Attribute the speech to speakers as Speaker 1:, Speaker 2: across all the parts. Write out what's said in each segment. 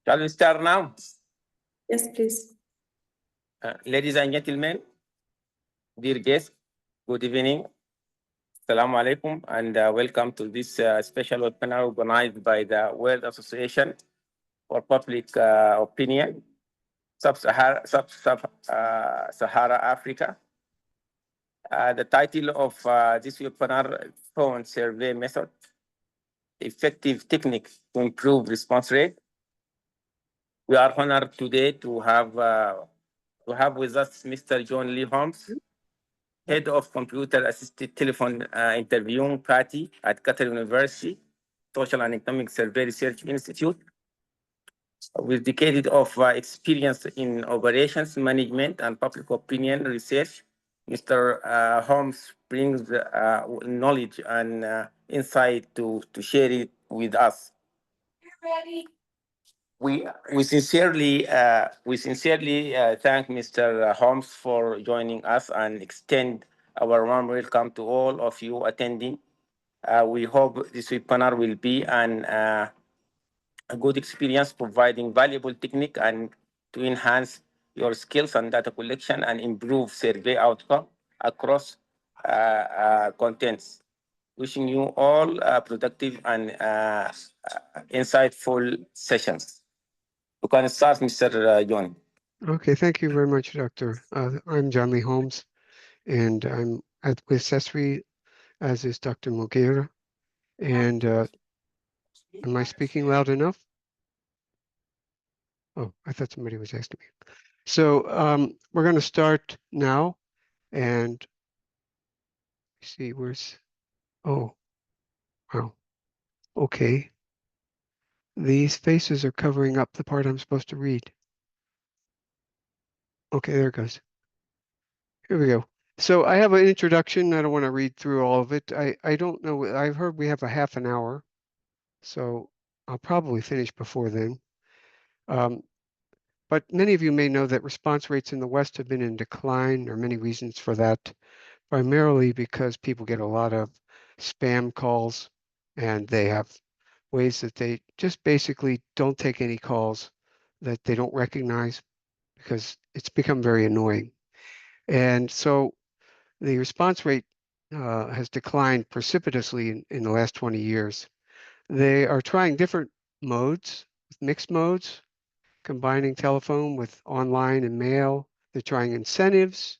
Speaker 1: Shall we start now?
Speaker 2: Yes, please.
Speaker 1: Ladies and gentlemen, dear guests, good evening. Assalamu alaikum, and welcome to this special webinar organized by the World Association for Public Opinion, Sub-Saharan Africa. The title of this webinar, Phone Survey Method, Effective Technique to Improve Response Rate. We are honored today to have with us Mr. John Lee Holmes, Head of Computer-Assisted Telephone Interviewing CATI at Qatar University, Social and Economic Survey Research Institute, with decades of experience in operations management and public opinion research. Mr. Holmes brings knowledge and insight to share it with us. We sincerely thank Mr. Holmes for joining us and extend our warm welcome to all of you attending. We hope this webinar will be a good experience, providing valuable technique and to enhance your skills and data collection and improve survey outcome across contents. Wishing you all productive and insightful sessions. You can start, Mr. John.
Speaker 3: Okay, thank you very much, Doctor. I'm John Lee Holmes, and I'm with SESRI, as is Dr. Mughira. And am I speaking loud enough? Oh, I thought somebody was asking me. So we're going to start now, and see where's, oh, wow, okay. These faces are covering up the part I'm supposed to read. Okay, there it goes. Here we go. So I have an introduction. I don't want to read through all of it. I don't know. I've heard we have a half an hour, so I'll probably finish before then. But many of you may know that response rates in the West have been in decline. There are many reasons for that, primarily because people get a lot of spam calls, and they have ways that they just basically don't take any calls that they don't recognize, because it's become very annoying. And so the response rate has declined precipitously in the last 20 years. They are trying different modes, mixed modes, combining telephone with online and mail. They're trying incentives.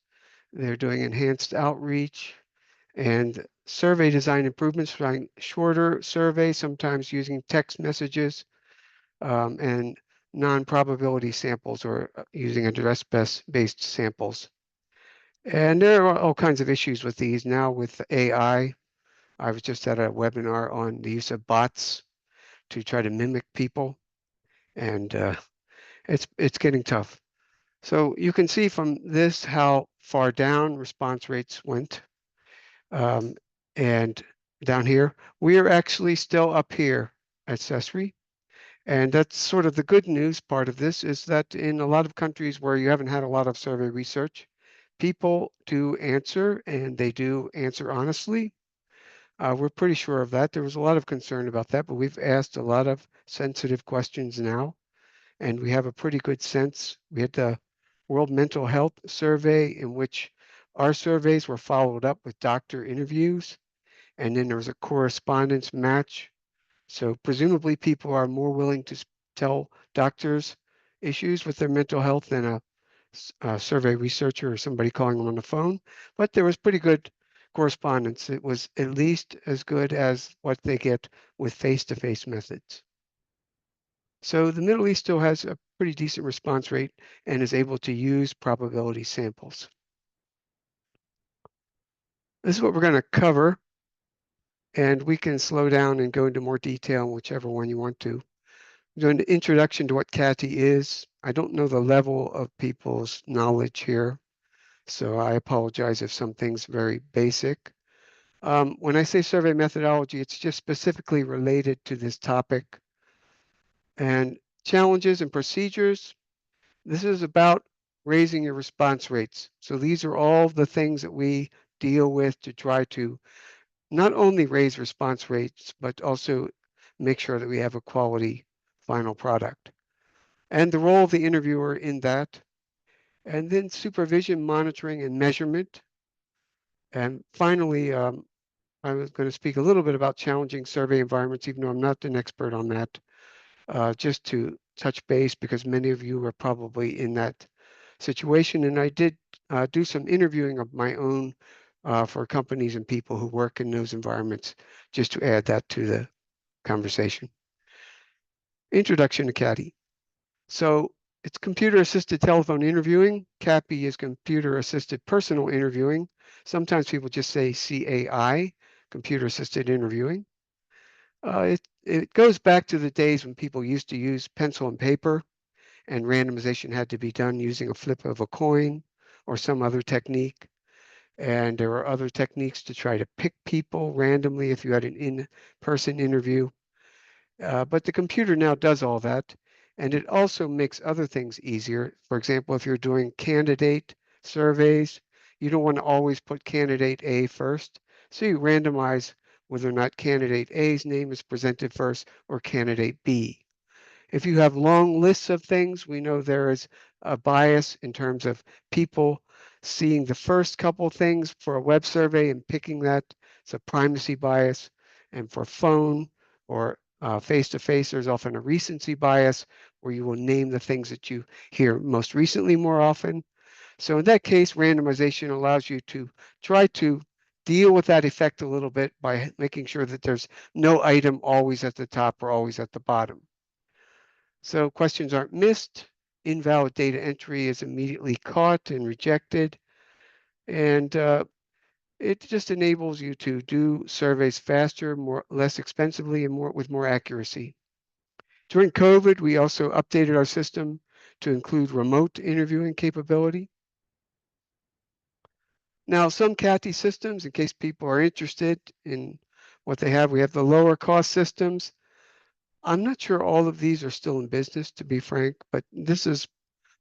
Speaker 3: They're doing enhanced outreach and survey design improvements, trying shorter surveys, sometimes using text messages, and non-probability samples, or using address-based samples. And there are all kinds of issues with these now with AI. I was just at a webinar on the use of bots to try to mimic people, and it's getting tough. So you can see from this how far down response rates went. And down here, we are actually still up here at SESRI. And that's sort of the good news part of this, is that in a lot of countries where you haven't had a lot of survey research, people do answer, and they do answer honestly. We're pretty sure of that. There was a lot of concern about that, but we've asked a lot of sensitive questions now, and we have a pretty good sense. We had the World Mental Health Survey, in which our surveys were followed up with doctor interviews, and then there was a correspondence match. So presumably people are more willing to tell doctors issues with their mental health than a survey researcher or somebody calling them on the phone. But there was pretty good correspondence. It was at least as good as what they get with face-to-face methods. So the Middle East still has a pretty decent response rate and is able to use probability samples. This is what we're going to cover, and we can slow down and go into more detail in whichever one you want to. Doing the introduction to what CATI is. I don't know the level of people's knowledge here, so I apologize if some things are very basic. When I say survey methodology, it's just specifically related to this topic. And challenges and procedures, this is about raising your response rates. So these are all the things that we deal with to try to not only raise response rates, but also make sure that we have a quality final product. and the role of the interviewer in that, and then supervision, monitoring, and measurement. And finally, I was going to speak a little bit about challenging survey environments, even though I'm not an expert on that, just to touch base because many of you are probably in that situation. And I did do some interviewing of my own for companies and people who work in those environments, just to add that to the conversation. Introduction to CATI. So it's computer-assisted telephone interviewing. CAPI is computer-assisted personal interviewing. Sometimes people just say CAI, computer-assisted interviewing. It goes back to the days when people used to use pencil and paper, and randomization had to be done using a flip of a coin or some other technique. And there were other techniques to try to pick people randomly if you had an in-person interview. But the computer now does all that, and it also makes other things easier. For example, if you're doing candidate surveys, you don't want to always put candidate A first. So you randomize whether or not candidate A's name is presented first or candidate B. If you have long lists of things, we know there is a bias in terms of people seeing the first couple things for a web survey and picking that. It's a primacy bias. And for phone or face-to-face, there's often a recency bias where you will name the things that you hear most recently more often. So in that case, randomization allows you to try to deal with that effect a little bit by making sure that there's no item always at the top or always at the bottom. So questions aren't missed. Invalid data entry is immediately caught and rejected. And it just enables you to do surveys faster, less expensively, and with more accuracy. During COVID, we also updated our system to include remote interviewing capability. Now, some CATI systems, in case people are interested in what they have, we have the lower cost systems. I'm not sure all of these are still in business, to be frank, but this is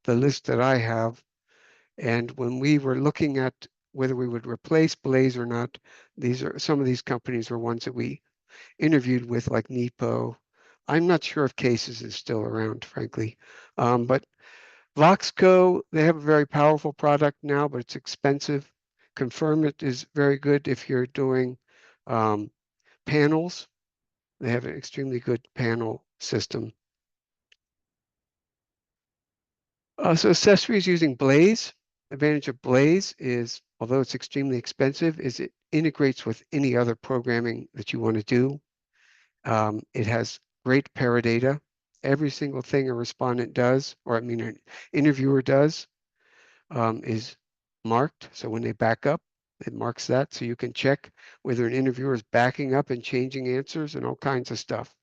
Speaker 3: the list that I have. And when we were looking at whether we would replace Blaze or not, some of these companies were ones that we interviewed with, like Nepo. I'm not sure if Cases is still around, frankly. But Voxco, they have a very powerful product now, but it's expensive. Confirm-It is very good if you're doing panels. They have an extremely good panel system. So accessories using Blaze. Advantage of Blaze is, although it's extremely expensive, is it integrates with any other programming that you want to do. It has great paradata. Every single thing a respondent does, or I mean an interviewer does, is marked. So when they back up, it marks that. So you can check whether an interviewer is backing up and changing answers and all kinds of stuff.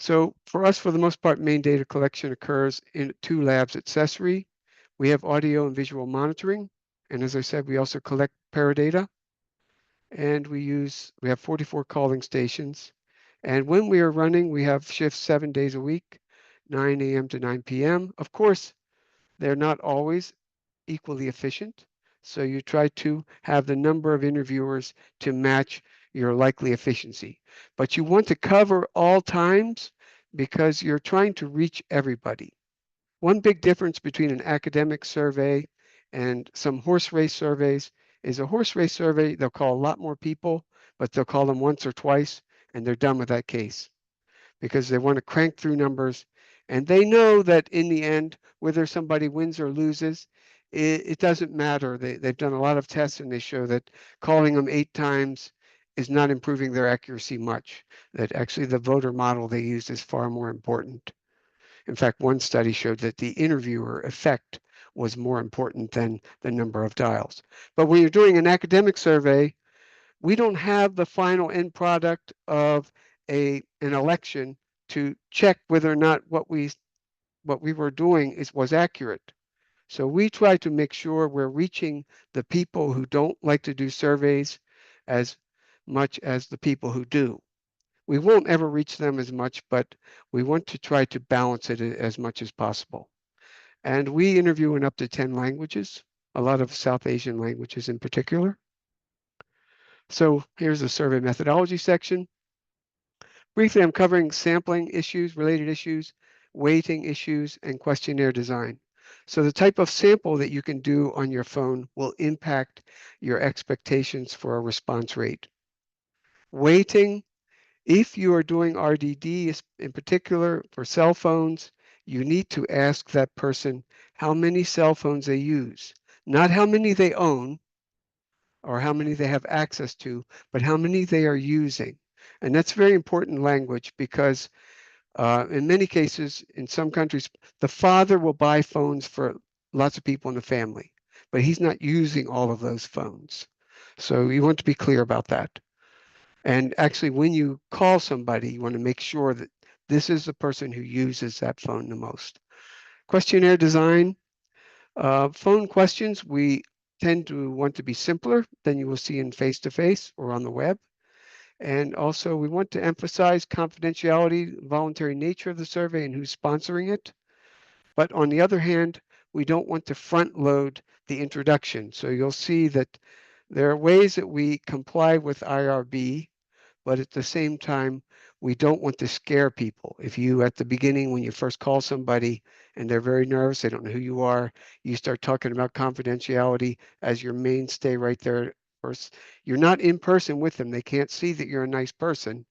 Speaker 3: So for us, for the most part, main data collection occurs in 2 labs at CESRI. We have audio and visual monitoring. And as I said, we also collect paradata. And we have 44 calling stations. And when we are running, we have shifts 7 days a week, 9 a.m. to 9 p.m. Of course, they're not always equally efficient. So you try to have the number of interviewers to match your likely efficiency. But you want to cover all times because you're trying to reach everybody. One big difference between an academic survey and some horse race surveys is a horse race survey, they'll call a lot more people, but they'll call them once or twice and they're done with that case because they want to crank through numbers. And they know that in the end, whether somebody wins or loses, it doesn't matter. They've done a lot of tests and they show that calling them 8 times is not improving their accuracy much, that actually the voter model they use is far more important. In fact, one study showed that the interviewer effect was more important than the number of dials. But when you're doing an academic survey, we don't have the final end product of an election to check whether or not what we were doing was accurate. So we try to make sure we're reaching the people who don't like to do surveys as much as the people who do. We won't ever reach them as much, but we want to try to balance it as much as possible. And we interview in up to 10 languages, a lot of South Asian languages in particular. So here's the survey methodology section. Briefly, I'm covering sampling issues, related issues, weighting issues, and questionnaire design. So the type of sample that you can do on your phone will impact your expectations for a response rate. Weighting, if you are doing RDD in particular for cell phones, you need to ask that person how many cell phones they use, not how many they own or how many they have access to, but how many they are using. And that's very important language because in many cases, in some countries, the father will buy phones for lots of people in the family, but he's not using all of those phones. So you want to be clear about that. And actually, when you call somebody, you want to make sure that this is the person who uses that phone the most. Questionnaire design. Phone questions, we tend to want to be simpler than you will see in face-to-face or on the web. And also, we want to emphasize confidentiality, voluntary nature of the survey, and who's sponsoring it. But on the other hand, we don't want to front load the introduction. So you'll see that there are ways that we comply with IRB, but at the same time, we don't want to scare people. If you, at the beginning, when you first call somebody and they're very nervous, they don't know who you are, you start talking about confidentiality as your mainstay right there. First, you're not in person with them. They can't see that you're a nice person.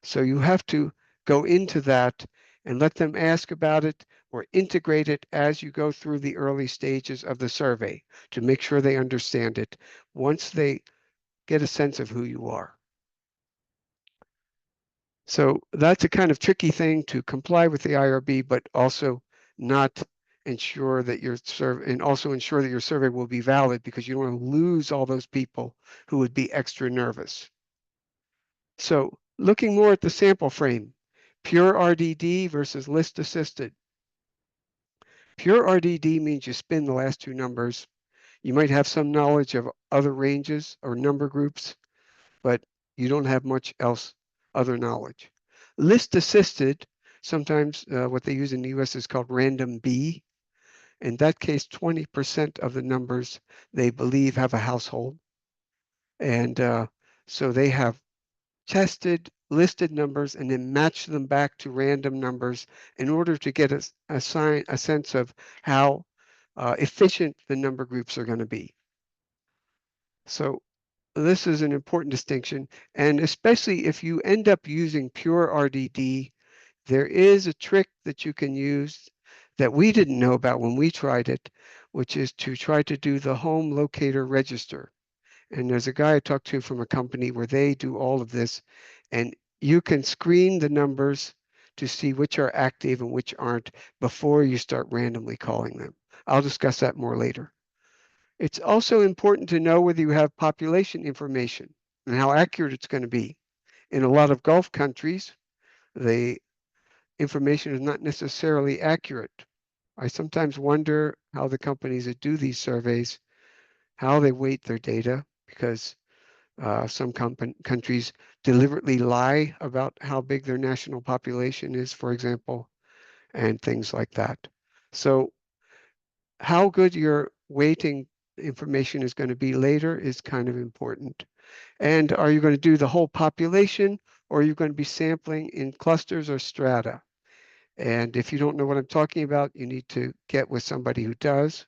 Speaker 3: So you have to go into that and let them ask about it or integrate it as you go through the early stages of the survey to make sure they understand it once they get a sense of who you are. So that's a kind of tricky thing to comply with the IRB, but also not ensure that your survey and also ensure that your survey will be valid because you don't want to lose all those people who would be extra nervous. So looking more at the sample frame, pure RDD versus list assisted. Pure RDD means you spin the last two numbers. You might have some knowledge of other ranges or number groups, but you don't have much else other knowledge. List assisted, sometimes what they use in the US is called random B. In that case, 20% of the numbers they believe have a household. And so they have tested listed numbers and then match them back to random numbers in order to get a sense of how efficient the number groups are going to be. So this is an important distinction, and especially if you end up using pure RDD, there is a trick that you can use that we didn't know about when we tried it, which is to try to do the home locator register. And there's a guy I talked to from a company where they do all of this, and you can screen the numbers to see which are active and which aren't before you start randomly calling them. I'll discuss that more later. It's also important to know whether you have population information and how accurate it's going to be. In a lot of Gulf countries, the information is not necessarily accurate. I sometimes wonder how the companies that do these surveys, how they weight their data, because some countries deliberately lie about how big their national population is, for example, and things like that. So how good your weighting information is going to be later is kind of important. And are you going to do the whole population, or are you going to be sampling in clusters or strata? And if you don't know what I'm talking about, you need to get with somebody who does,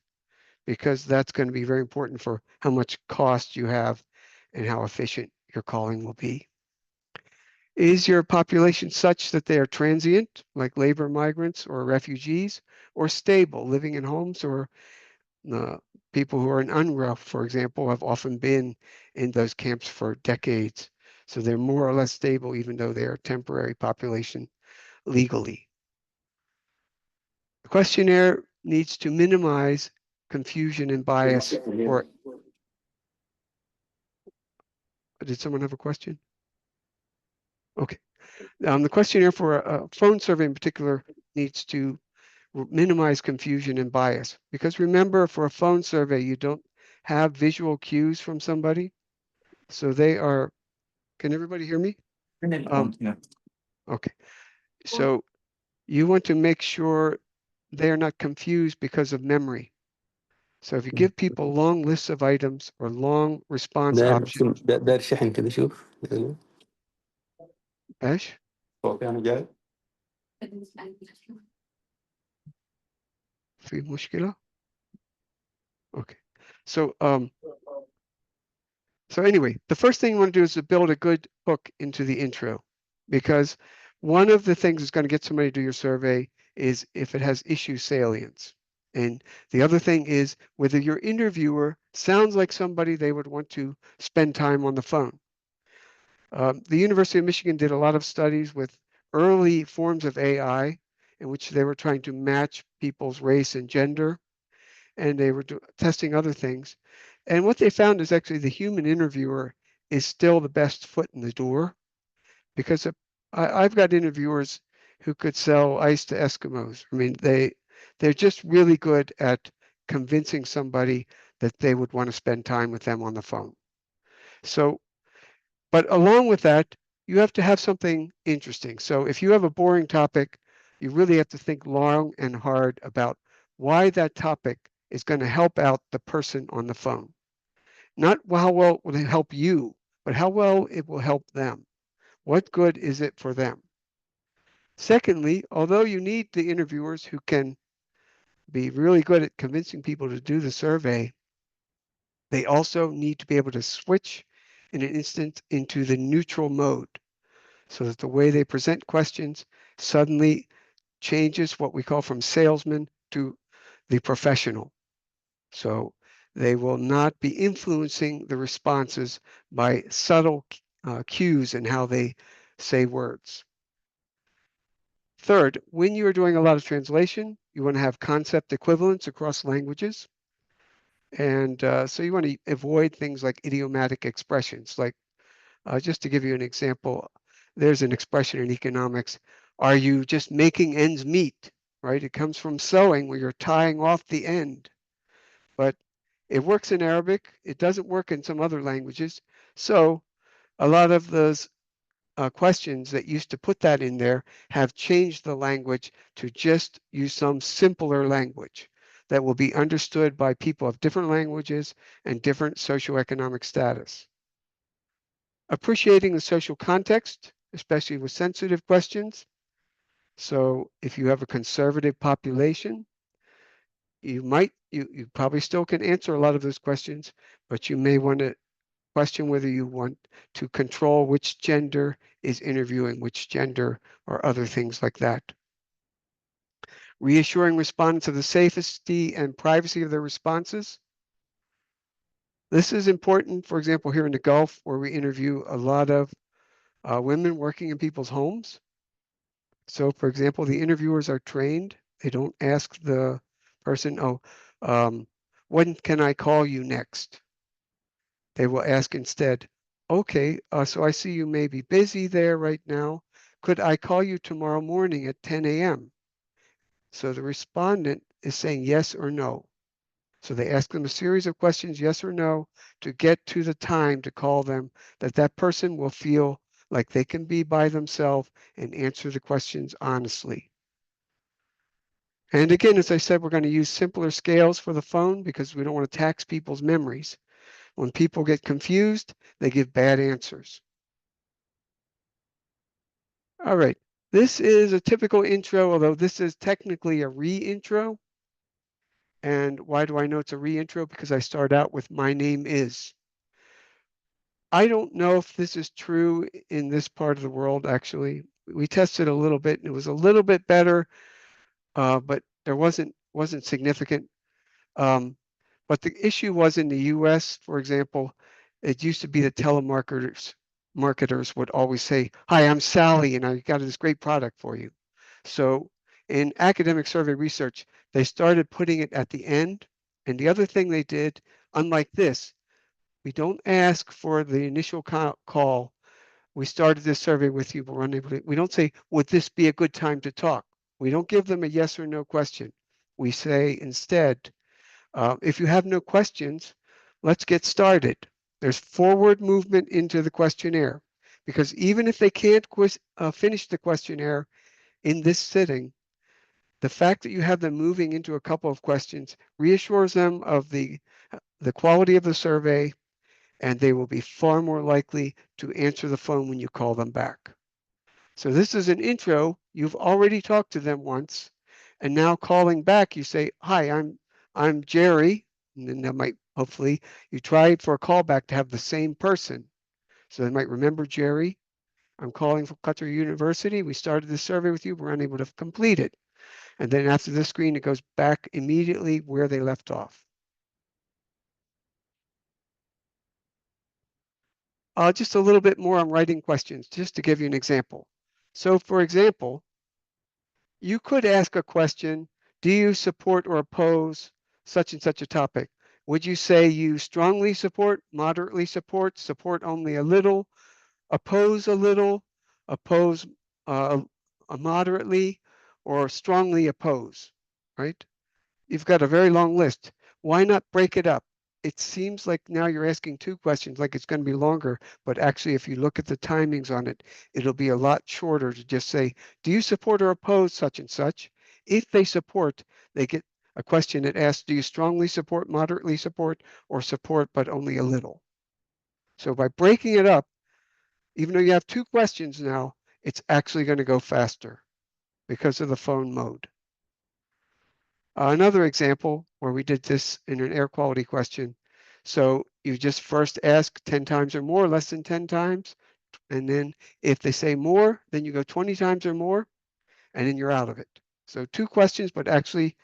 Speaker 3: because that's going to be very important for how much cost you have and how efficient your calling will be. Is your population such that they are transient, like labor migrants or refugees, or stable, living in homes, or people who are in UNRWA, for example, have often been in those camps for decades. So they're more or less stable, even though they are temporary population legally. The questionnaire needs to minimize confusion and bias. Or did someone have a question? Okay. The questionnaire for a phone survey in particular needs to minimize confusion and bias. Because remember, for a phone survey, you don't have visual cues from somebody. So they are, can everybody hear me? Okay. So you want to make sure they are not confused because of memory. So if you give people long lists of items or long response options.
Speaker 4: داير شحن كده شوف.
Speaker 3: Ash?
Speaker 4: صوتي أنا جاي؟
Speaker 3: في مشكلة? Okay. So so anyway, the first thing you want to do is to build a good hook into the intro, because one of the things that's going to get somebody to do your survey is if it has issue salience. And the other thing is whether your interviewer sounds like somebody they would want to spend time on the phone. The University of Michigan did a lot of studies with early forms of AI in which they were trying to match people's race and gender, and they were testing other things. And what they found is actually the human interviewer is still the best foot in the door, because I've got interviewers who could sell ice to Eskimos. I mean, they're just really good at convincing somebody that they would want to spend time with them on the phone. So, but along with that, you have to have something interesting. So if you have a boring topic, you really have to think long and hard about why that topic is going to help out the person on the phone. Not how well will it help you, but how well it will help them. What good is it for them? Secondly, although you need the interviewers who can be really good at convincing people to do the survey, they also need to be able to switch in an instant into the neutral mode, so that the way they present questions suddenly changes what we call from salesman to the professional. So they will not be influencing the responses by subtle cues in how they say words. Third, when you're doing a lot of translation, you want to have concept equivalence across languages. And so you want to avoid things like idiomatic expressions. Like, just to give you an example, there's an expression in economics, are you just making ends meet, right? It comes from sewing, where you're tying off the end. But it works in Arabic. It doesn't work in some other languages. So a lot of those questions that used to put that in there have changed the language to just use some simpler language that will be understood by people of different languages and different socioeconomic status. Appreciating the social context, especially with sensitive questions. So if you have a conservative population, you probably still can answer a lot of those questions, but you may want to question whether you want to control which gender is interviewing which gender or other things like that. Reassuring respondents of the safety and privacy of their responses. This is important, for example, here in the Gulf, where we interview a lot of women working in people's homes. So, for example, the interviewers are trained. They don't ask the person, when can I call you next? They will ask instead, okay, so I see you may be busy there right now. Could I call you tomorrow morning at 10 a.m.? So the respondent is saying yes or no. So they ask them a series of questions, yes or no, to get to the time to call them, that person will feel like they can be by themselves and answer the questions honestly. And again, as I said, we're going to use simpler scales for the phone because we don't want to tax people's memories. When people get confused, they give bad answers. All right, this is a typical intro, although this is technically a re-intro. And why do I know it's a re-intro? Because I start out with my name is. I don't know if this is true in this part of the world, actually. We tested a little bit and it was a little bit better, but there wasn't significant. But the issue was in the US, for example, it used to be that marketers would always say, hi, I'm Sally, and I got this great product for you. So in academic survey research, they started putting it at the end. And the other thing they did, unlike this, we don't ask for the initial call. We started this survey with you, but we're unable to, we don't say, would this be a good time to talk? We don't give them a yes or no question. We say instead, if you have no questions, let's get started. There's forward movement into the questionnaire, because even if they can't finish the questionnaire in this sitting, the fact that you have them moving into a couple of questions reassures them of the quality of the survey, and they will be far more likely to answer the phone when you call them back. So this is an intro. You've already talked to them once, and now calling back, you say, "Hi, I'm Jerry," and then they might hopefully you try for a callback to have the same person, so they might remember Jerry. I'm calling from Qatar University. We started the survey with you. We're unable to complete it, and then after this screen, it goes back immediately where they left off. Just a little bit more on writing questions, just to give you an example. So, for example, you could ask a question, do you support or oppose such and such a topic? Would you say you strongly support, moderately support only a little, oppose a little, oppose moderately, or strongly oppose, right? You've got a very long list. Why not break it up? It seems like now you're asking two questions, like it's going to be longer, but actually if you look at the timings on it, it'll be a lot shorter to just say, do you support or oppose such and such? If they support, they get a question that asks, do you strongly support, moderately support, or support but only a little? So by breaking it up, even though you have two questions now, it's actually going to go faster because of the phone mode. Another example where we did this in an air quality question. So you just first ask 10 times or more, less than 10 times. And then if they say more, then you go 20 times or more, and then you're out of it. So two questions, but actually,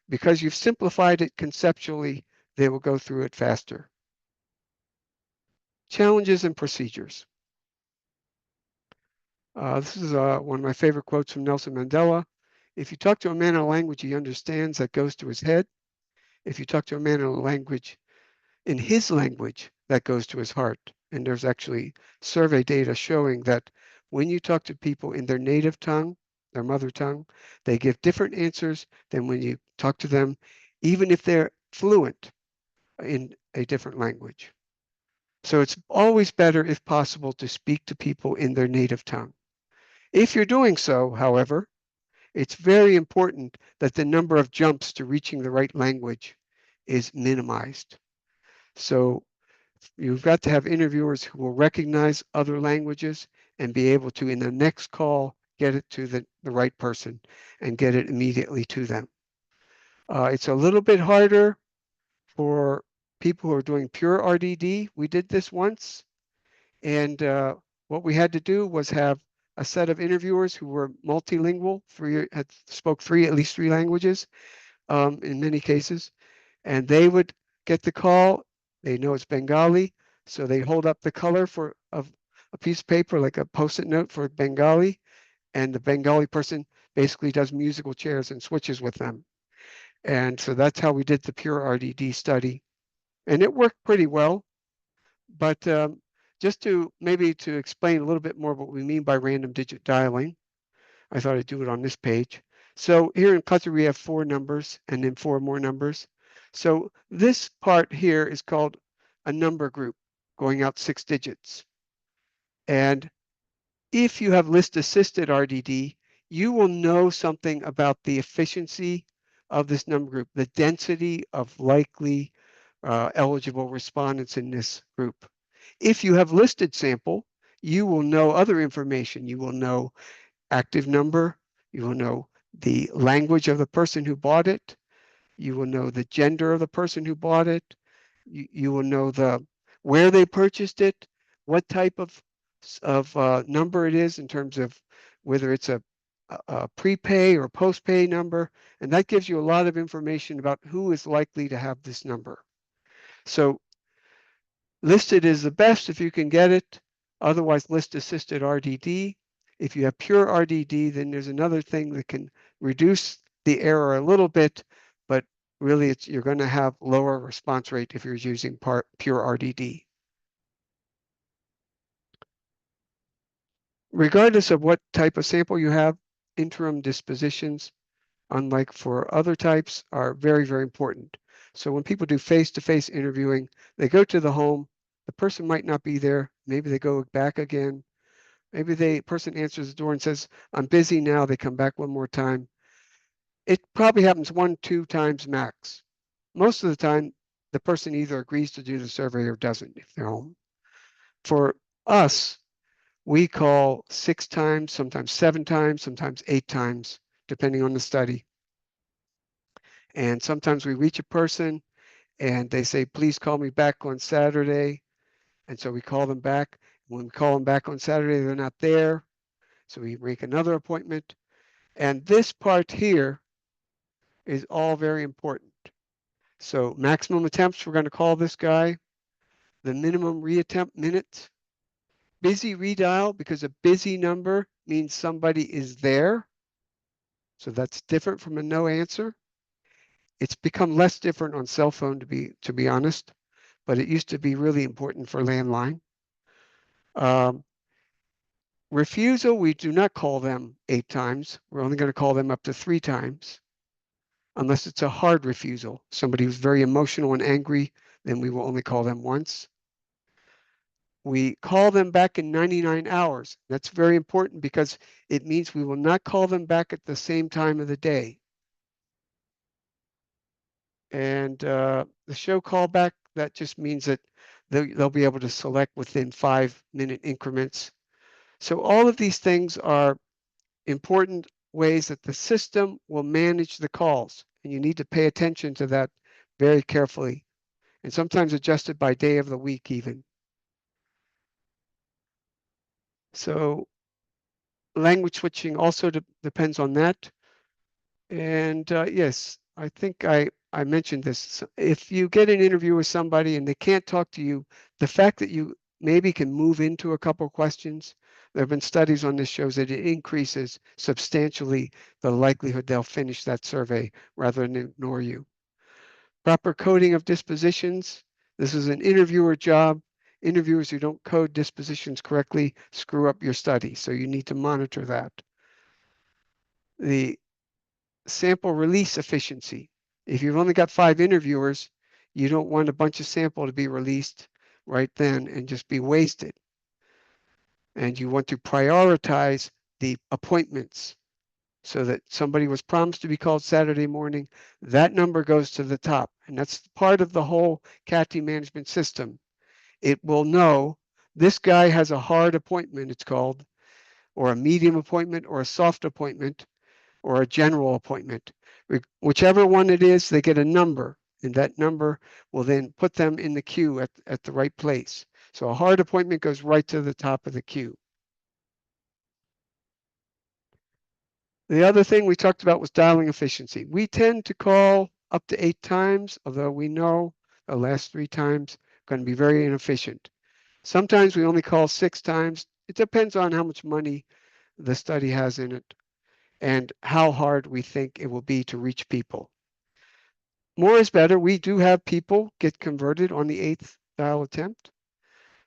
Speaker 3: because you've simplified it conceptually, they will go through it faster. Challenges and procedures. This is one of my favorite quotes from Nelson Mandela. If you talk to a man in a language he understands, that goes to his head. If you talk to a man in his language, that goes to his heart. And there's actually survey data showing that when you talk to people in their native tongue, their mother tongue, they give different answers than when you talk to them, even if they're fluent in a different language. So it's always better, if possible, to speak to people in their native tongue. If you're doing so, however, it's very important that the number of jumps to reaching the right language is minimized. So you've got to have interviewers who will recognize other languages and be able to, in the next call, get it to the right person and get it immediately to them. It's a little bit harder for people who are doing pure RDD. We did this once, and what we had to do was have a set of interviewers who were multilingual, spoke at least three languages in many cases, and they would get the call. They know it's Bengali, so they hold up the color of a piece of paper, like a Post-it note for Bengali, and the Bengali person basically does musical chairs and switches with them. And so that's how we did the pure RDD study, and it worked pretty well. But just to explain a little bit more what we mean by random digit dialing, I thought I'd do it on this page. So here in Qatar, we have 4 numbers and then 4 more numbers. So this part here is called a number group, going out 6 digits. And if you have list assisted RDD, you will know something about the efficiency of this number group, the density of likely eligible respondents in this group. If you have listed sample, you will know other information. You will know active number, you will know the language of the person who bought it, you will know the gender of the person who bought it, you will know where they purchased it, what type of number it is in terms of whether it's a prepay or postpay number, and that gives you a lot of information about who is likely to have this number. So listed is the best if you can get it, otherwise list assisted RDD. If you have pure RDD, then there's another thing that can reduce the error a little bit, but really you're going to have lower response rate if you're using pure RDD. Regardless of what type of sample you have, interim dispositions, unlike for other types, are very, very important. So when people do face-to-face interviewing, they go to the home, the person might not be there, maybe they go back again, maybe the person answers the door and says, I'm busy now, they come back one more time. It probably happens 1-2 times max. Most of the time, the person either agrees to do the survey or doesn't if they're home. For us, We call 6 times, sometimes 7 times, sometimes 8 times, depending on the study. And sometimes we reach a person and they say, please call me back on Saturday. And so we call them back. When we call them back on Saturday, they're not there. So we make another appointment. And this part here is all very important. So maximum attempts, we're going to call this guy. The minimum reattempt minutes. Busy redial, because a busy number means somebody is there. So that's different from a no answer. It's become less different on cell phone, to be honest, but it used to be really important for landline. Refusal, we do not call them 8 times. We're only going to call them up to 3 times, unless it's a hard refusal. Somebody who's very emotional and angry, then we will only call them once. We call them back in 99 hours. That's very important because it means we will not call them back at the same time of the day. And the show callback, that just means that they'll be able to select within 5-minute increments. So all of these things are important ways that the system will manage the calls. And you need to pay attention to that very carefully. And sometimes adjusted by day of the week even. So language switching also depends on that. And yes, I think I mentioned this. If you get an interview with somebody and they can't talk to you, the fact that you maybe can move into a couple questions, there have been studies on this shows that it increases substantially the likelihood they'll finish that survey rather than ignore you. Proper coding of dispositions. This is an interviewer job. Interviewers who don't code dispositions correctly screw up your study, so you need to monitor that. The sample release efficiency. If you've only got 5 interviewers, you don't want a bunch of sample to be released right then and just be wasted. And you want to prioritize the appointments so that somebody was promised to be called Saturday morning, that number goes to the top. And that's part of the whole CATI management system. It will know this guy has a hard appointment, it's called, or a medium appointment, or a soft appointment, or a general appointment. Whichever one it is, they get a number, and that number will then put them in the queue at the right place. So a hard appointment goes right to the top of the queue. The other thing we talked about was dialing efficiency. We tend to call up to 8 times, although we know the last 3 times are going to be very inefficient. Sometimes we only call 6 times. It depends on how much money the study has in it and how hard we think it will be to reach people. More is better. We do have people get converted on the 8th dial attempt.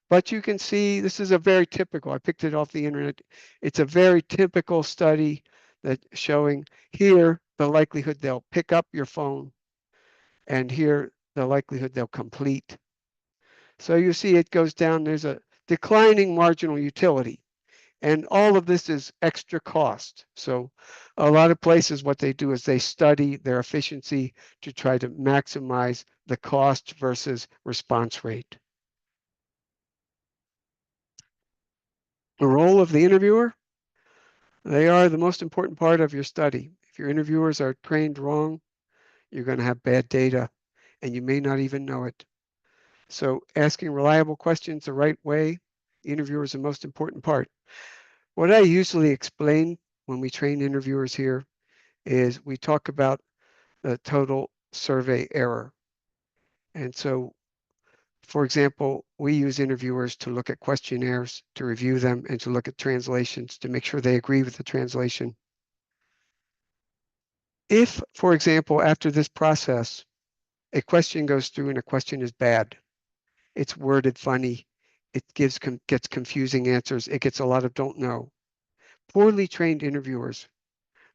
Speaker 3: But you can see this is a very typical, I picked it off the internet. It's a very typical study that's showing here the likelihood they'll pick up your phone and here the likelihood they'll complete. So you see it goes down, there's a declining marginal utility. And all of this is extra cost. So a lot of places, what they do is they study their efficiency to try to maximize the cost versus response rate. The role of the interviewer, they are the most important part of your study. If your interviewers are trained wrong, you're going to have bad data and you may not even know it. So asking reliable questions the right way, the interviewer is the most important part. What I usually explain when we train interviewers here is we talk about the total survey error. And so, for example, we use interviewers to look at questionnaires, to review them, and to look at translations to make sure they agree with the translation. If, for example, after this process, a question goes through and a question is bad, it's worded funny, it gets confusing answers, it gets a lot of don't know. Poorly trained interviewers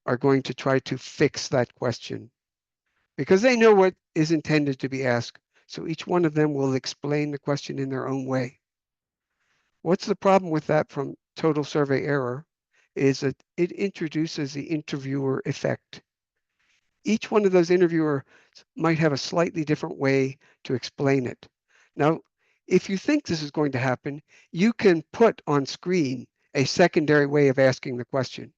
Speaker 3: are going to try to fix that question because they know what is intended to be asked. So each one of them will explain the question in their own way. What's the problem with that from total survey error is that it introduces the interviewer effect. Each one of those interviewers might have a slightly different way to explain it. Now, if you think this is going to happen, you can put on screen a secondary way of asking the question.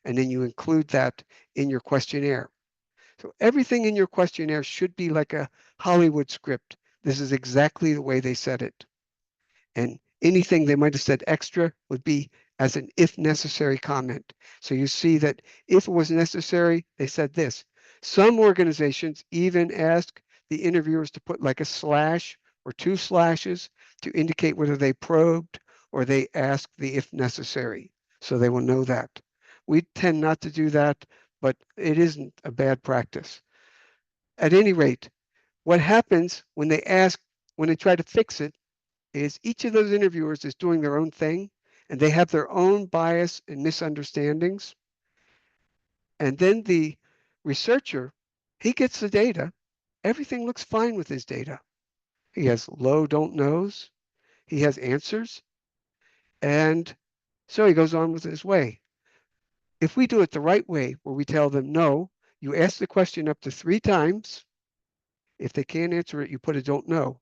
Speaker 3: And then you include that in your questionnaire. So everything in your questionnaire should be like a Hollywood script. This is exactly the way they said it. And anything they might have said extra would be as an if necessary comment. So you see that if it was necessary, they said this. Some organizations even ask the interviewers to put like a slash or 2 slashes to indicate whether they probed or they asked the if necessary. So they will know that. We tend not to do that, but it isn't a bad practice. At any rate, what happens when they try to fix it, is each of those interviewers is doing their own thing and they have their own bias and misunderstandings. And then the researcher, he gets the data. Everything looks fine with his data. He has low don't knows. He has answers. And so he goes on with his way. If we do it the right way, where we tell them, no, you ask the question up to 3 times. If they can't answer it, you put a don't know.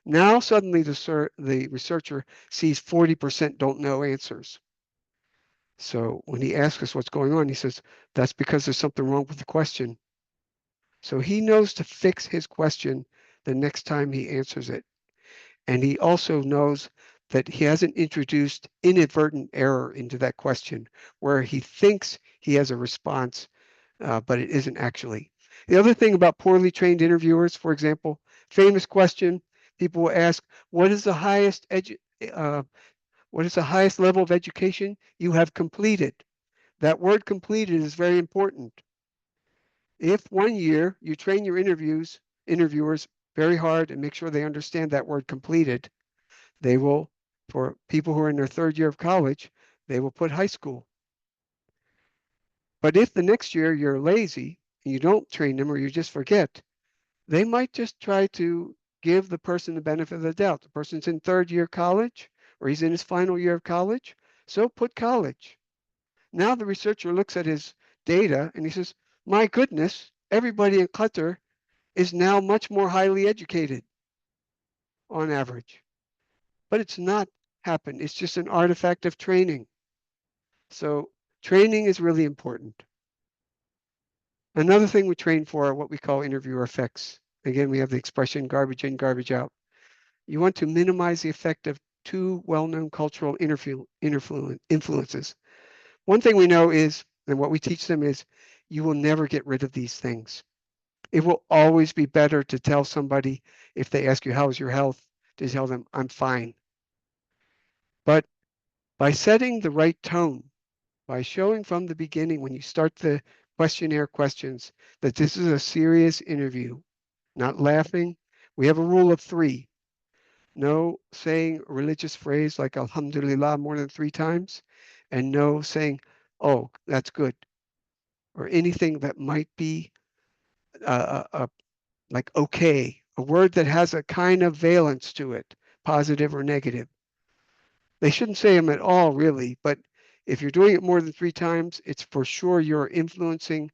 Speaker 3: Now suddenly the researcher sees 40% don't know answers. So when he asks us what's going on, he says, that's because there's something wrong with the question. So he knows to fix his question the next time he answers it. And he also knows that he hasn't introduced inadvertent error into that question where he thinks he has a response, but it isn't actually. The other thing about poorly trained interviewers, for example, famous question, people will ask, what is the highest level of education you have completed? That word completed is very important. If 1 year you train your interviewers very hard and make sure they understand that word completed, they will, for people who are in their 3rd year of college, they will put high school. But if the next year you're lazy and you don't train them or you just forget, they might just try to give the person the benefit of the doubt. The person's in 3rd year college or he's in his final year of college, so put college. Now the researcher looks at his data and he says, my goodness, everybody in Qatar is now much more highly educated on average. But it's not happened. It's just an artifact of training. So training is really important. Another thing we train for are what we call interviewer effects. Again, we have the expression garbage in, garbage out. You want to minimize the effect of 2 well-known cultural influences. One thing we know is, and what we teach them is, you will never get rid of these things. It will always be better to tell somebody, if they ask you, how's your health, to tell them, I'm fine. But by setting the right tone, by showing from the beginning when you start the questionnaire questions that this is a serious interview, not laughing. We have a rule of 3. No saying a religious phrase like Alhamdulillah more than 3 times, and no saying, oh, that's good, or anything that might be like okay, a word that has a kind of valence to it, positive or negative. They shouldn't say them at all, really, but if you're doing it more than 3 times, it's for sure you're influencing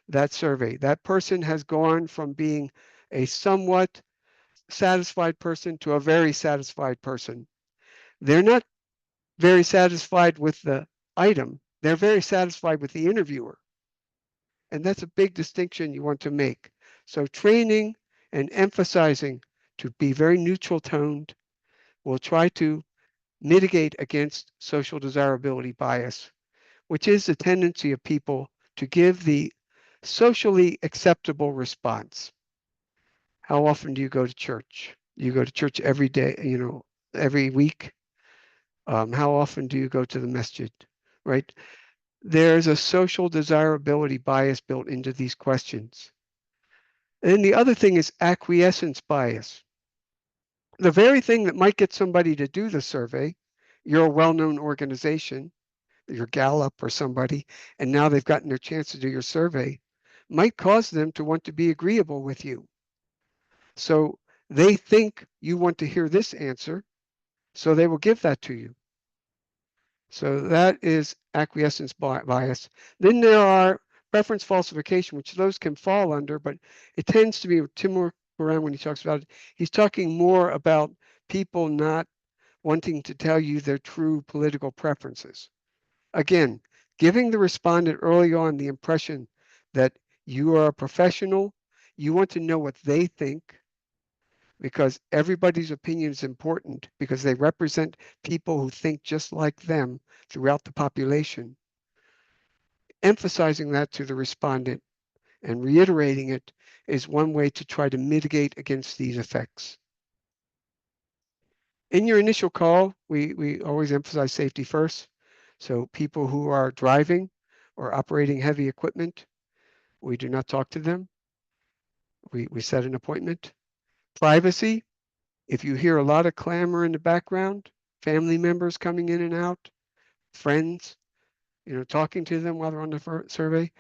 Speaker 3: that survey. That person has gone from being a somewhat satisfied person to a very satisfied person. They're not very satisfied with the item. They're very satisfied with the interviewer. And that's a big distinction you want to make. So training and emphasizing to be very neutral toned will try to mitigate against social desirability bias, which is the tendency of people to give the socially acceptable response. How often do you go to church? You go to church every day, every week. How often do you go to the masjid, right? There's a social desirability bias built into these questions. And the other thing is acquiescence bias. The very thing that might get somebody to do the survey, you're a well-known organization, you're Gallup or somebody, and now they've gotten their chance to do your survey, might cause them to want to be agreeable with you. So they think you want to hear this answer, so they will give that to you. So that is acquiescence bias. Then there are preference falsification, which those can fall under, but it tends to be, Timur Kuran, when he talks about it, he's talking more about people not wanting to tell you their true political preferences. Again, giving the respondent early on the impression that you are a professional, you want to know what they think, because everybody's opinion is important because they represent people who think just like them throughout the population. Emphasizing that to the respondent and reiterating it is one way to try to mitigate against these effects. In your initial call, we always emphasize safety first. So people who are driving or operating heavy equipment, we do not talk to them. We set an appointment. Privacy, if you hear a lot of clamor in the background, family members coming in and out, friends, talking to them while they're on the survey,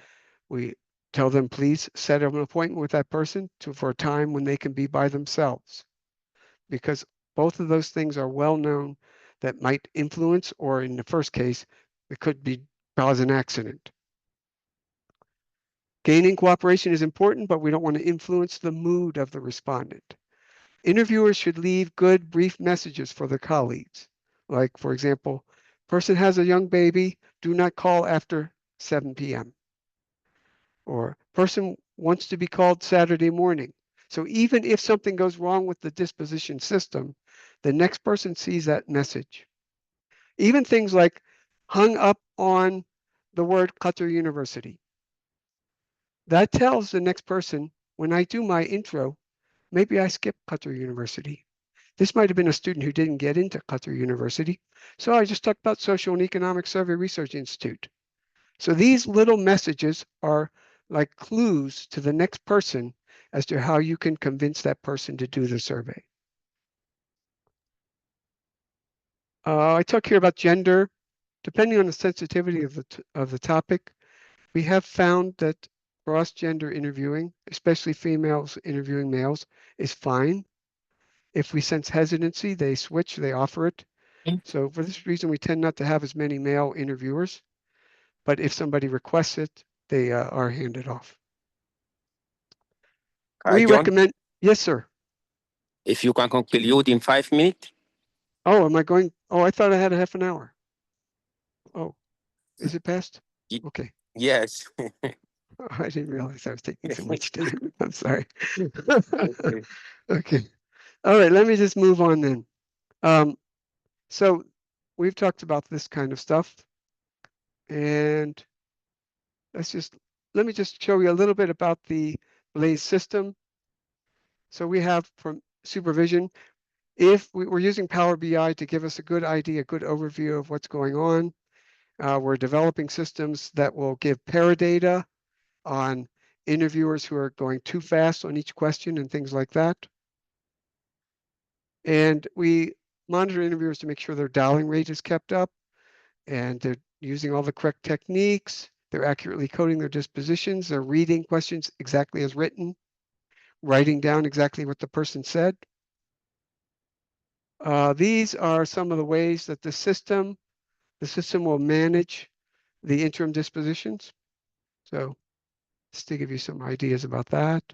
Speaker 3: we tell them, please set an appointment with that person for a time when they can be by themselves. Because both of those things are well known that might influence, or in the first case, it could cause an accident. Gaining cooperation is important, but we don't want to influence the mood of the respondent. Interviewers should leave good, brief messages for their colleagues. Like, for example, person has a young baby, do not call after 7 p.m. Or person wants to be called Saturday morning. So even if something goes wrong with the disposition system, the next person sees that message. Even things like hung up on the word Qatar University. That tells the next person, when I do my intro, maybe I skip Qatar University. This might have been a student who didn't get into Qatar University. So I just talked about Social and Economic Survey Research Institute. So these little messages are like clues to the next person as to how you can convince that person to do the survey. I talk here about gender. Depending on the sensitivity of the topic, we have found that cross-gender interviewing, especially females interviewing males, is fine. If we sense hesitancy, they switch, they offer it. So for this reason, we tend not to have as many male interviewers. But if somebody requests it, they are handed off. We
Speaker 1: John,
Speaker 3: recommend, yes, sir.
Speaker 1: if you can conclude in 5 minutes.
Speaker 3: Oh, am I going? Oh, I thought I had a half an hour. Oh, is it past? Okay.
Speaker 1: Yes.
Speaker 3: I didn't realize I was taking so much time. I'm sorry.
Speaker 1: Okay.
Speaker 3: Okay. All right, let me just move on then. So we've talked about this kind of stuff. And let me just show you a little bit about the Blaze system. So we have from supervision, if we're using Power BI to give us a good idea, a good overview of what's going on. We're developing systems that will give paradata on interviewers who are going too fast on each question and things like that. And we monitor interviewers to make sure their dialing rate is kept up and they're using all the correct techniques. They're accurately coding their dispositions. They're reading questions exactly as written, writing down exactly what the person said. These are some of the ways that the system will manage the interim dispositions. So just to give you some ideas about that.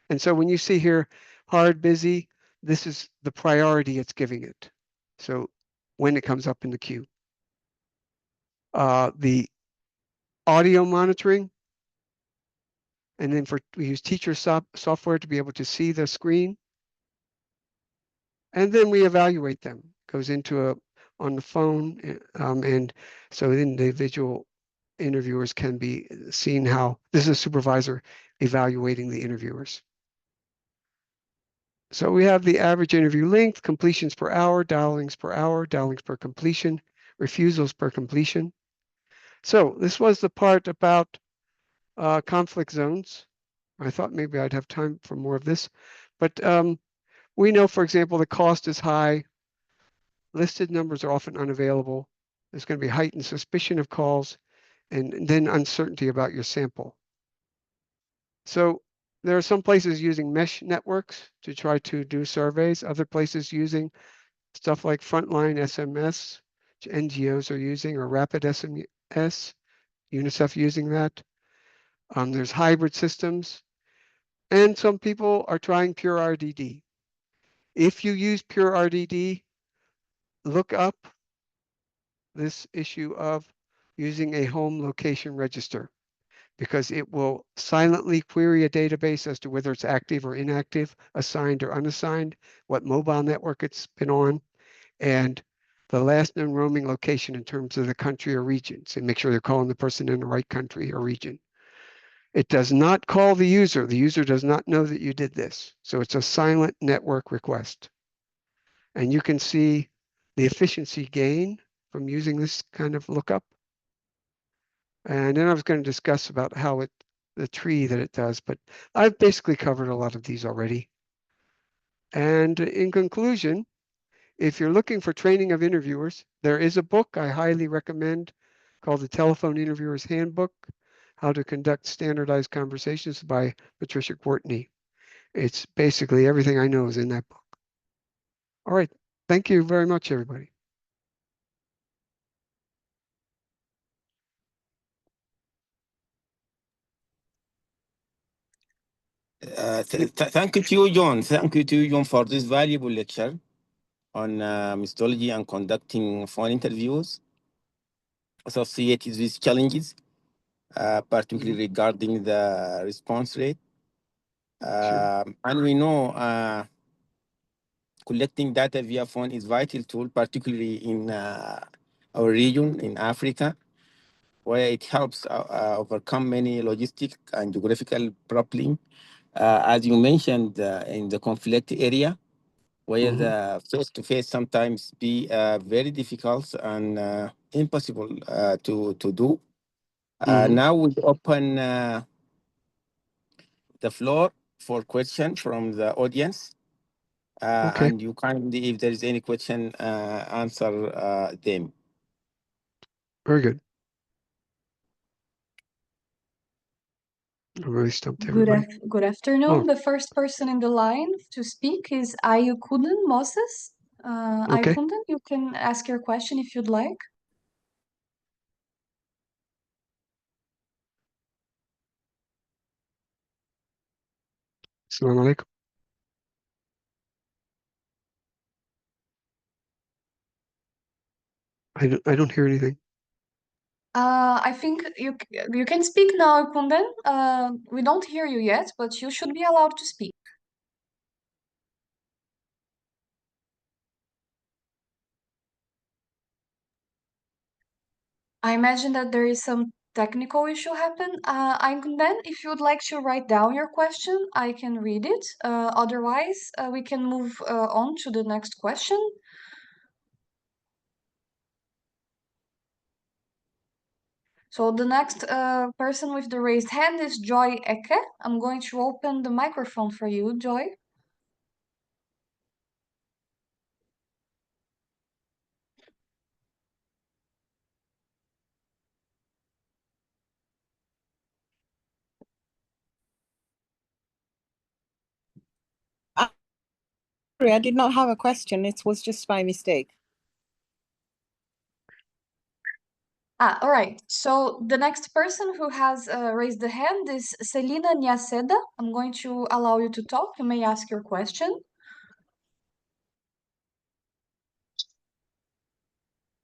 Speaker 3: And so when you see here, hard, busy, this is the priority it's giving it. So when it comes up in the queue. The audio monitoring, and then we use teacher software to be able to see the screen. And then we evaluate them. Goes into on the phone, and so the individual interviewers can be seen how this is a supervisor evaluating the interviewers. So we have the average interview length, completions per hour, dialings per completion, refusals per completion. So this was the part about conflict zones. I thought maybe I'd have time for more of this, but we know, for example, the cost is high. Listed numbers are often unavailable. There's going to be heightened suspicion of calls, and then uncertainty about your sample. So there are some places using mesh networks to try to do surveys, other places using stuff like Frontline SMS, which NGOs are using, or Rapid SMS, UNICEF using that. There's hybrid systems, and some people are trying pure RDD. If you use pure RDD, look up this issue of using a home location register, because it will silently query a database as to whether it's active or inactive, assigned or unassigned, what mobile network it's been on, and the last known roaming location in terms of the country or region. So make sure they're calling the person in the right country or region. It does not call the user. The user does not know that you did this. So it's a silent network request. And you can see the efficiency gain from using this kind of lookup. And then I was going to discuss about how the tree that it does, but I've basically covered a lot of these already. And in conclusion, if you're looking for training of interviewers, there is a book I highly recommend called The Telephone Interviewer's Handbook, How to Conduct Standardized Conversations by Patricia Courtney. It's basically everything I know is in that book. All right. Thank you very much, everybody.
Speaker 1: Thank you to you, John. Thank you to you, John, for this valuable lecture on methodology and conducting phone interviews associated with challenges, particularly regarding the response rate. And we know collecting data via phone is vital tool, particularly in our region in Africa, where it helps overcome many logistic and geographical problems. As you mentioned, in the conflict area, where the face-to-face sometimes be very difficult and impossible to do. Now we open the floor for question from the audience.
Speaker 3: Okay.
Speaker 1: And you kindly, if there is any question, answer them.
Speaker 3: Very good. I really stumped
Speaker 2: Good,
Speaker 3: everybody.
Speaker 2: good afternoon.
Speaker 3: Oh.
Speaker 2: The first person in the line to speak is Ayukunden Moses.
Speaker 3: Okay.
Speaker 2: Ayukunden, you can ask your question if you'd like.
Speaker 3: Assalamu alaikum. I don't hear anything.
Speaker 2: I think you can speak now, Ayukunden. We don't hear you yet, but you should be allowed to speak. I imagine that there is some technical issue happen. Ayukunden, if you would like to write down your question, I can read it. Otherwise, we can move on to the next question. So the next person with the raised hand is Joy Eke. I'm going to open the microphone for you, Joy.
Speaker 4: Sorry, I did not have a question. It was just by mistake.
Speaker 2: All right. So the next person who has raised the hand is Selina Nyaseda. I'm going to allow you to talk. You may ask your question.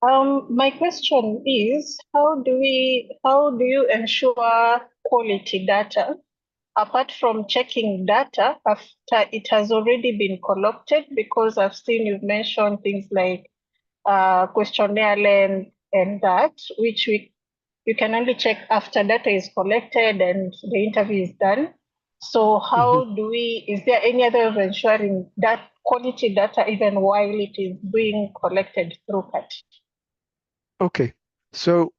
Speaker 5: My question is, how do you ensure quality data apart from checking data after it has already been collected? Because I've seen you've mentioned things like questionnaire length and that, which you can only check after data is collected and the interview is done. So how is there any other way of ensuring that quality data even while it is being collected through CATI?
Speaker 3: Okay. So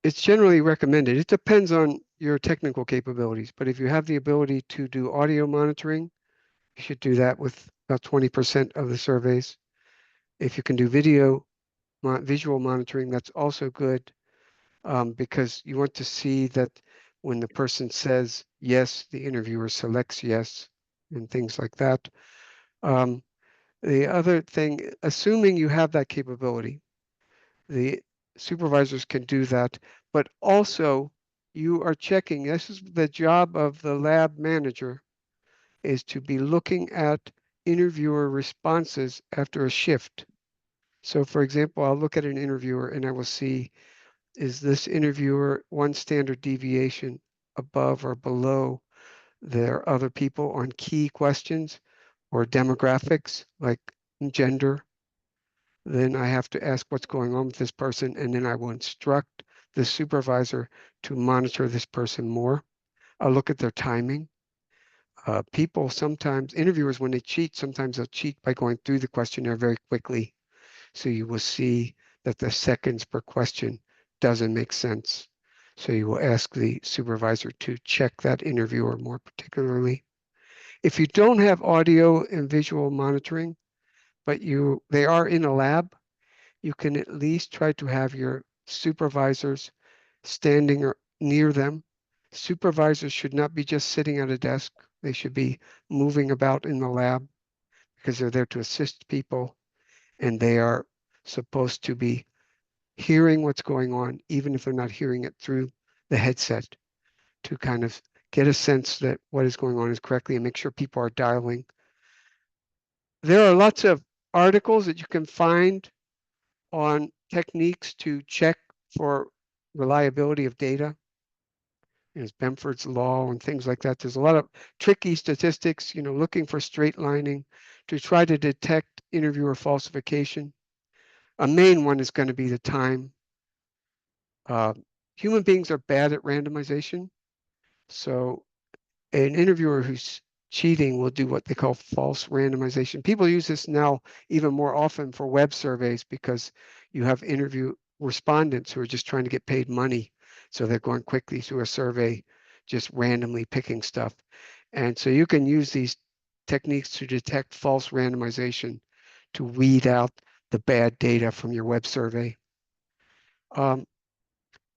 Speaker 3: it's generally recommended. It depends on your technical capabilities, but if you have the ability to do audio monitoring, you should do that with about 20% of the surveys. If you can do visual monitoring, that's also good, because you want to see that when the person says yes, the interviewer selects yes, and things like that. The other thing, assuming you have that capability, the supervisors can do that, but also you are checking, this is the job of the lab manager, is to be looking at interviewer responses after a shift. So for example, I'll look at an interviewer and I will see Is this interviewer one standard deviation above or below their other people on key questions or demographics like gender? Then I have to ask what's going on with this person, and then I will instruct the supervisor to monitor this person more. I'll look at their timing. People sometimes, interviewers, when they cheat, sometimes they'll cheat by going through the questionnaire very quickly. So you will see that the seconds per question doesn't make sense. So you will ask the supervisor to check that interviewer more particularly. If you don't have audio and visual monitoring, but they are in a lab, you can at least try to have your supervisors standing or near them. Supervisors should not be just sitting at a desk. They should be moving about in the lab because they're there to assist people, and they are supposed to be hearing what's going on, even if they're not hearing it through the headset, to kind of get a sense that what is going on is correctly and make sure people are dialing. There are lots of articles that you can find on techniques to check for reliability of data. There's Benford's law and things like that. There's a lot of tricky statistics, looking for straight lining to try to detect interviewer falsification. A main one is going to be the time. Human beings are bad at randomization. So an interviewer who's cheating will do what they call false randomization. People use this now even more often for web surveys because you have interview respondents who are just trying to get paid money. So they're going quickly through a survey, just randomly picking stuff. And so you can use these techniques to detect false randomization to weed out the bad data from your web survey.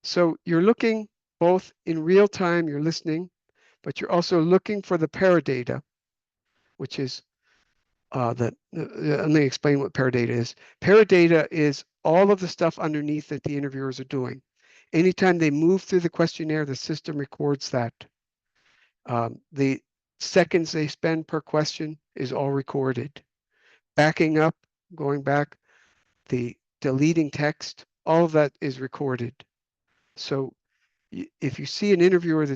Speaker 3: So you're looking both in real time, you're listening, but you're also looking for the paradata, which is let me explain what paradata is. Paradata is all of the stuff underneath that the interviewers are doing. Anytime they move through the questionnaire, the system records that. The seconds they spend per question is all recorded. Backing up, going back, the deleting text, all of that is recorded. So if you see an interviewer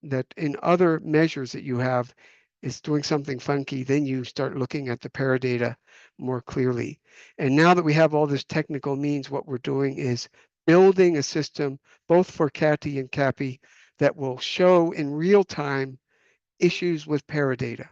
Speaker 3: that in other measures that you have is doing something funky, then you start looking at the paradata more clearly. And now that we have all this technical means, what we're doing is building a system both for CATI and CAPI that will show in real time issues with paradata.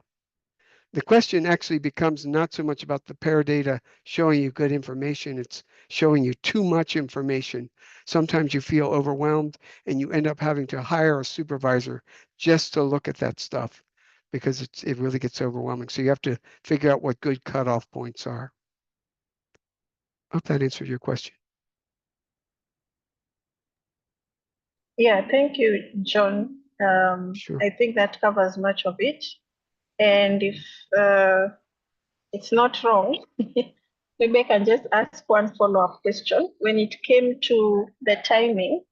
Speaker 3: The question actually becomes not so much about the paradata showing you good information, it's showing you too much information. Sometimes you feel overwhelmed and you end up having to hire a supervisor just to look at that stuff because it really gets overwhelming. So you have to figure out what good cutoff points are. I hope that answered your question.
Speaker 5: Yeah, thank you, John.
Speaker 3: Sure.
Speaker 5: I think that covers much of it. And if it's not wrong, maybe I can just ask one follow-up question. When it came to the timing,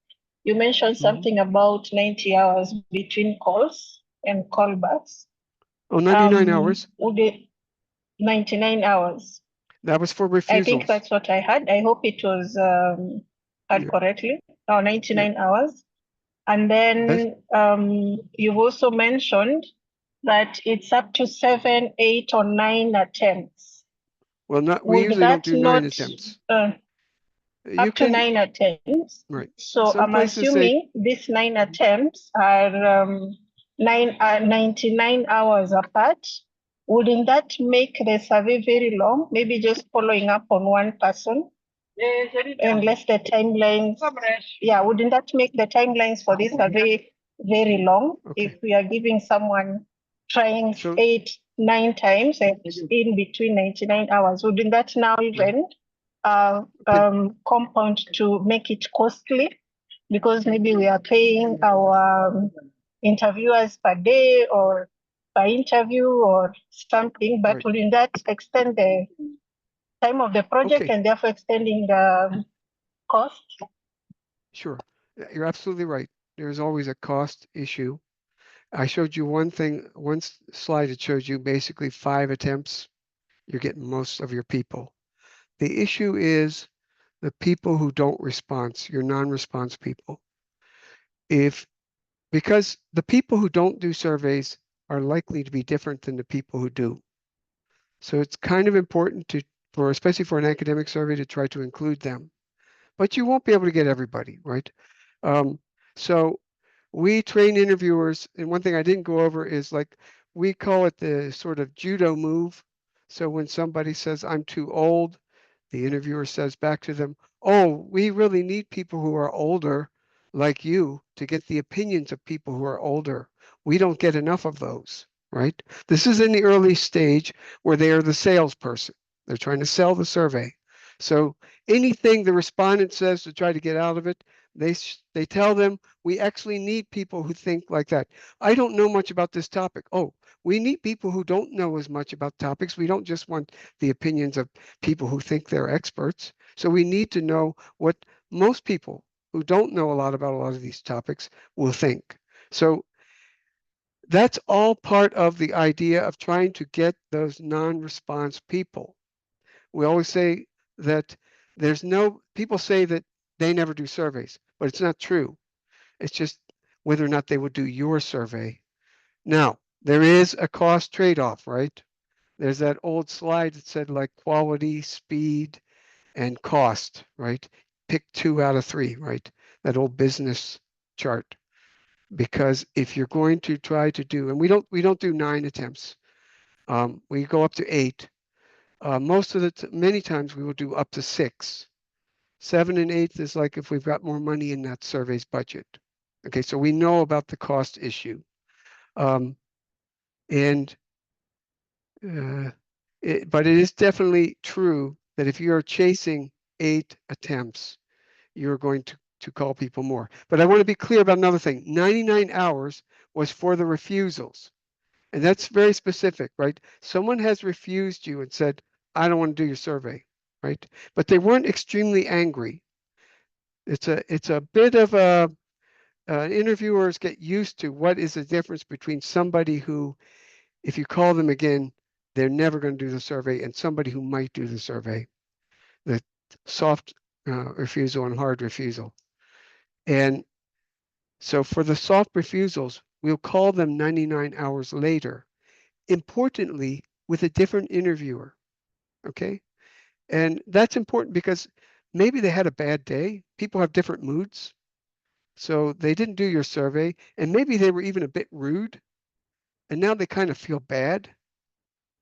Speaker 5: you mentioned something about 90 hours between calls and callbacks.
Speaker 3: Oh, 99 hours.
Speaker 5: Would it 99 hours?
Speaker 3: That was for
Speaker 5: I
Speaker 3: refusals.
Speaker 5: think that's what I had. I hope it was heard
Speaker 3: Yeah.
Speaker 5: correctly. Oh, 99 hours. And then you've also mentioned that it's up to 7, 8, or 9 attempts.
Speaker 3: Well, we
Speaker 5: Would
Speaker 3: usually don't
Speaker 5: that
Speaker 3: do 9 attempts.
Speaker 5: Up to 9 attempts.
Speaker 3: Right.
Speaker 5: So
Speaker 3: Some
Speaker 5: I'm
Speaker 3: places say
Speaker 5: assuming these 9 attempts are 99 hours apart. Wouldn't that make the survey very long? Maybe just following up on one person, unless the timelines. Yeah, wouldn't that make the timelines for this survey very long?
Speaker 3: Okay.
Speaker 5: If we are giving someone trying
Speaker 3: So-
Speaker 5: 8, 9 times and in between 99 hours, wouldn't that now even compound to make it costly? Because maybe we are paying our interviewers per day or per interview or something, but
Speaker 3: Right.
Speaker 5: wouldn't that extend the time of the project
Speaker 3: Okay.
Speaker 5: and therefore extending the cost?
Speaker 3: Sure. You're absolutely right. There's always a cost issue. I showed you one slide that shows you basically 5 attempts. You're getting most of your people. The issue is the people who don't respond, your non-response people. Because the people who don't do surveys are likely to be different than the people who do. So it's kind of important especially for an academic survey, to try to include them. But you won't be able to get everybody, right? So we train interviewers, and one thing I didn't go over is, like, we call it the sort of judo move. So when somebody says, I'm too old, the interviewer says back to them, oh, we really need people who are older like you to get the opinions of people who are older. We don't get enough of those, right? This is in the early stage where they are the salesperson. They're trying to sell the survey. So anything the respondent says to try to get out of it, they tell them, we actually need people who think like that. I don't know much about this topic. Oh, we need people who don't know as much about topics. We don't just want the opinions of people who think they're experts. So we need to know what most people who don't know a lot about a lot of these topics will think. So that's all part of the idea of trying to get those non-response people. We always say that people say that they never do surveys, but it's not true. It's just whether or not they would do your survey. Now, there is a cost trade-off, right? There's that old slide that said, like, quality, speed, and cost, right? Pick 2 out of 3, right? That old business chart. Because if you're going to try to do, and we don't do 9 attempts, we go up to 8. Many times we will do up to 6. 7 and 8 is like if we've got more money in that survey's budget. Okay, so we know about the cost issue. But it is definitely true that if you are chasing 8 attempts, you're going to call people more. But I want to be clear about another thing. 99 hours was for the refusals. And that's very specific, right? Someone has refused you and said, I don't want to do your survey, right? But they weren't extremely angry. It's a bit of interviewers get used to what is the difference between somebody who, if you call them again, they're never going to do the survey, and somebody who might do the survey. The soft refusal and hard refusal. And so for the soft refusals, we'll call them 99 hours later, importantly, with a different interviewer, okay? And that's important because maybe they had a bad day. People have different moods. So they didn't do your survey, and maybe they were even a bit rude, and now they kind of feel bad.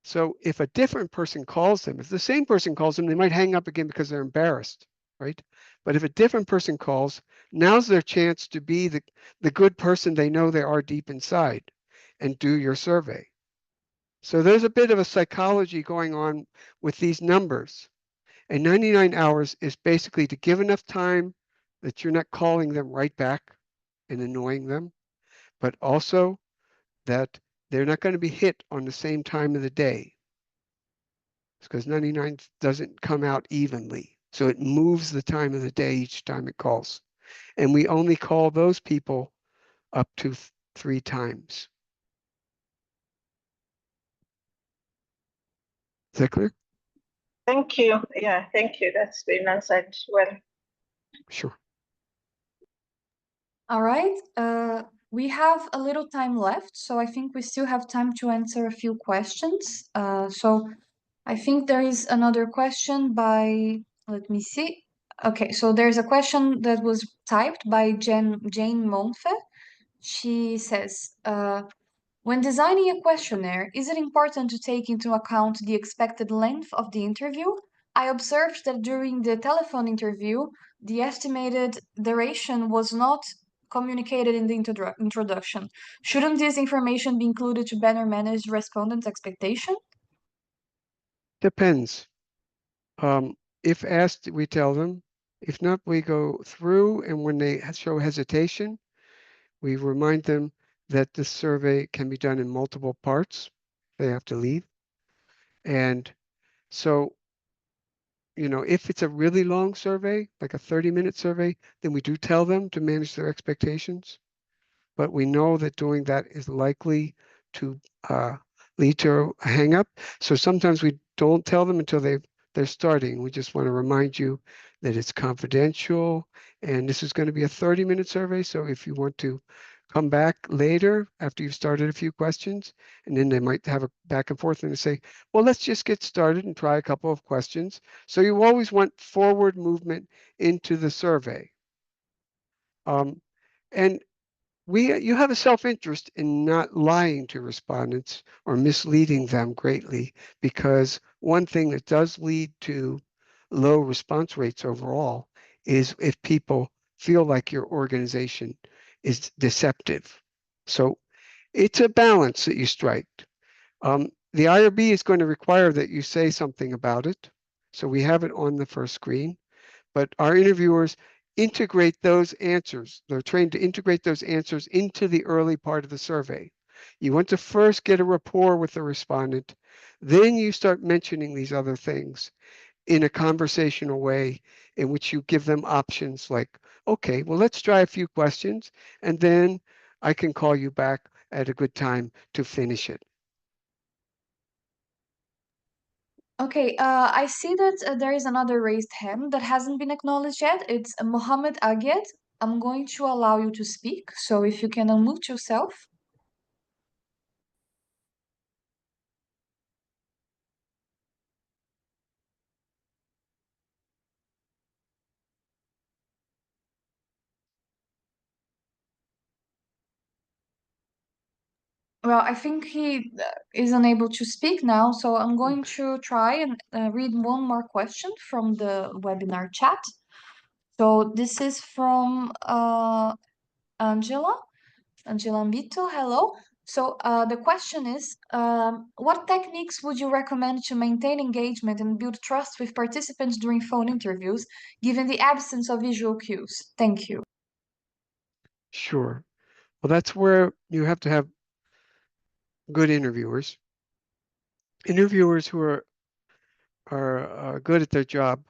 Speaker 3: So if a different person calls them, if the same person calls them, they might hang up again because they're embarrassed, right? But if a different person calls, now's their chance to be the good person they know they are deep inside and do your survey. So there's a bit of a psychology going on with these numbers. And 99 hours is basically to give enough time that you're not calling them right back and annoying them, but also that they're not going to be hit on the same time of the day. Because 99 doesn't come out evenly. So it moves the time of the day each time it calls. And we only call those people up to 3 times. Is that clear?
Speaker 5: Thank you. Yeah, thank you. That's been answered well.
Speaker 3: Sure.
Speaker 2: All right. We have a little time left, so I think we still have time to answer a few questions. So I think there is another question by, let me see. Okay, so there's a question that was typed by Jane Monfe. She says, when designing a questionnaire, is it important to take into account the expected length of the interview? I observed that during the telephone interview, the estimated duration was not communicated in the introduction. Shouldn't this information be included to better manage respondents' expectation?
Speaker 3: Depends. If asked, we tell them. If not, we go through, and when they show hesitation, we remind them that the survey can be done in multiple parts. They have to leave. And so, if it's a really long survey, like a 30-minute survey, then we do tell them to manage their expectations. But we know that doing that is likely to lead to a hang up. So sometimes we don't tell them until they're starting. We just want to remind you that it's confidential, and this is going to be a 30-minute survey. So if you want to come back later after you've started a few questions, and then they might have a back and forth and they say, well, let's just get started and try a couple of questions. So you always want forward movement into the survey. And you have a self-interest in not lying to respondents or misleading them greatly, because one thing that does lead to low response rates overall is if people feel like your organization is deceptive. So it's a balance that you strike. The IRB is going to require that you say something about it. So we have it on the first screen, but our interviewers integrate those answers. They're trained to integrate those answers into the early part of the survey. You want to first get a rapport with the respondent, then you start mentioning these other things in a conversational way in which you give them options like, okay, well, let's try a few questions, and then I can call you back at a good time to finish it.
Speaker 2: Okay, I see that there is another raised hand that hasn't been acknowledged yet. It's Mohammed Agyet. I'm going to allow you to speak, so if you can unmute yourself. Well, I think he is unable to speak now, so I'm going to try and read one more question from the webinar chat. So this is from Angela Ambito. Hello. So the question is, what techniques would you recommend to maintain engagement and build trust with participants during phone interviews, given the absence of visual cues? Thank you.
Speaker 3: Sure. Well, that's where you have to have good interviewers. Interviewers who are good at their job,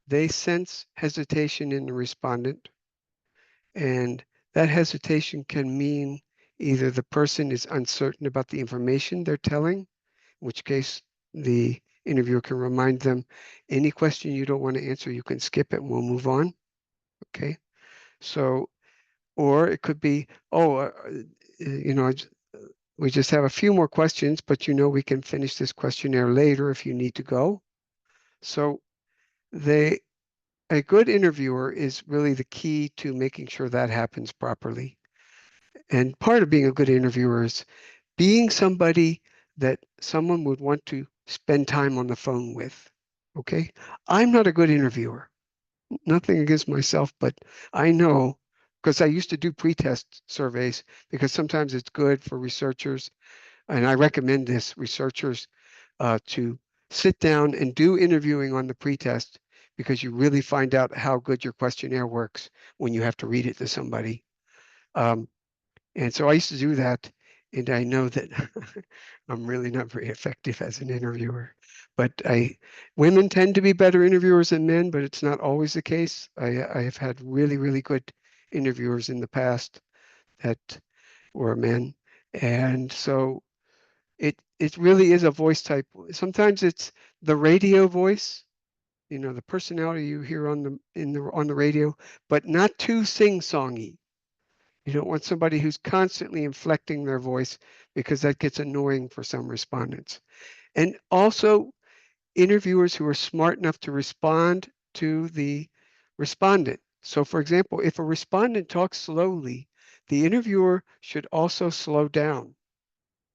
Speaker 3: they sense hesitation in the respondent, and that hesitation can mean either the person is uncertain about the information they're telling, in which case the interviewer can remind them, any question you don't want to answer, you can skip it and we'll move on. Okay. So, or it could be, we just have a few more questions, but we can finish this questionnaire later if you need to go. So a good interviewer is really the key to making sure that happens properly. And part of being a good interviewer is being somebody that someone would want to spend time on the phone with. Okay. I'm not a good interviewer. Nothing against myself, but I know, because I used to do pretest surveys, because sometimes it's good for researchers, and I recommend this, researchers to sit down and do interviewing on the pretest, because you really find out how good your questionnaire works when you have to read it to somebody. And so I used to do that, and I know that I'm really not very effective as an interviewer. But women tend to be better interviewers than men, but it's not always the case. I have had really, really good interviewers in the past that were men. And so it really is a voice type. Sometimes it's the radio voice, the personality you hear on the radio, but not too sing-songy. You don't want somebody who's constantly inflecting their voice, because that gets annoying for some respondents. And also interviewers who are smart enough to respond to the respondent. So for example, if a respondent talks slowly, the interviewer should also slow down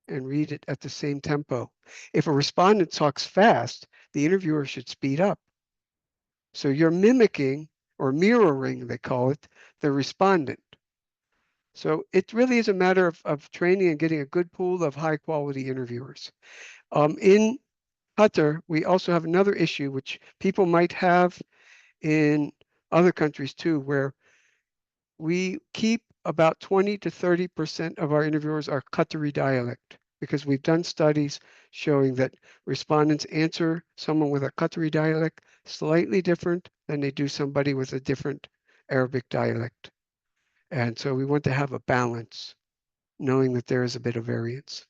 Speaker 3: and read it at the same tempo. If a respondent talks fast, the interviewer should speed up. So you're mimicking, or mirroring, they call it, the respondent. So it really is a matter of training and getting a good pool of high quality interviewers. In Qatar, we also have another issue which people might have in other countries too, where we keep about 20 to 30% of our interviewers are Qatari dialect, because we've done studies showing that respondents answer someone with a Qatari dialect slightly different than they do somebody with a different Arabic dialect. And so we want to have a balance, knowing that there is a bit of variance.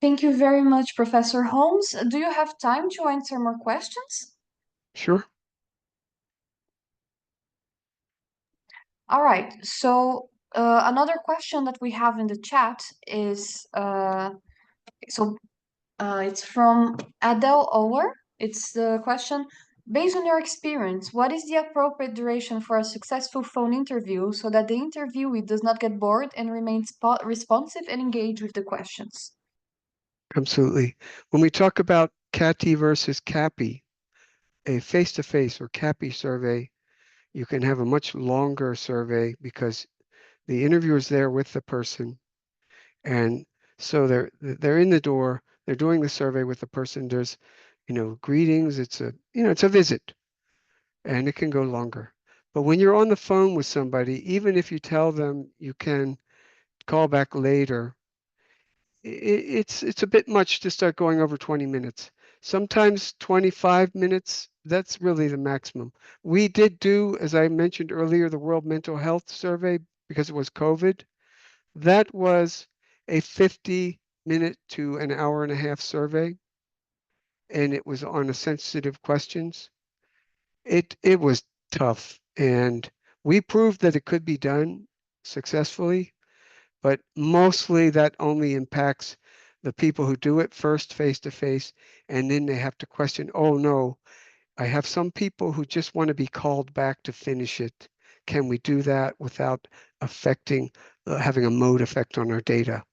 Speaker 2: Thank you very much, Professor Holmes. Do you have time to answer more questions?
Speaker 3: Sure.
Speaker 2: All right. So another question that we have in the chat is it's from Adele Ower. It's the question, based on your experience, what is the appropriate duration for a successful phone interview so that the interviewee does not get bored and remains responsive and engaged with the questions?
Speaker 3: Absolutely. When we talk about CATI versus CAPI, a face-to-face or CAPI survey, you can have a much longer survey because the interviewer is there with the person, and so they're in the door, they're doing the survey with the person. There's, greetings. It's a visit, and it can go longer. But when you're on the phone with somebody, even if you tell them you can call back later, it's a bit much to start going over 20 minutes. Sometimes 25 minutes, that's really the maximum. We did do, as I mentioned earlier, the World Mental Health Survey because it was COVID. That was a 50-minute to an hour and a half survey, and it was on a sensitive questions. It was tough, and we proved that it could be done successfully, but mostly that only impacts the people who do it first face to face, and then they have to question, oh no, I have some people who just want to be called back to finish it. Can we do that without affecting, having a mode effect on our data?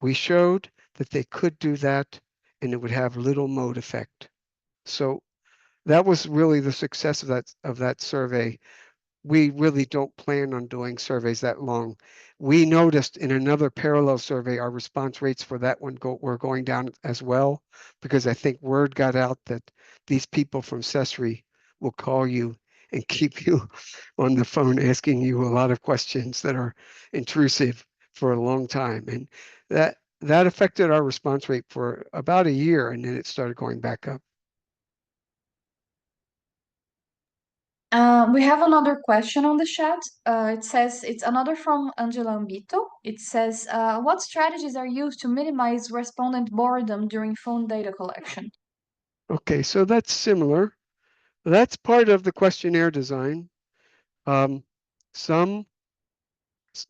Speaker 3: We showed that they could do that and it would have little mode effect. So that was really the success of that survey. We really don't plan on doing surveys that long. We noticed in another parallel survey, our response rates for that one were going down as well, because I think word got out that these people from CESRI will call you and keep you on the phone asking you a lot of questions that are intrusive for a long time. And that affected our response rate for about a year, and then it started going back up.
Speaker 2: We have another question on the chat. It says, it's another from Angela Ambito. It says, what strategies are used to minimize respondent boredom during phone data collection?
Speaker 3: Okay, so that's similar. That's part of the questionnaire design.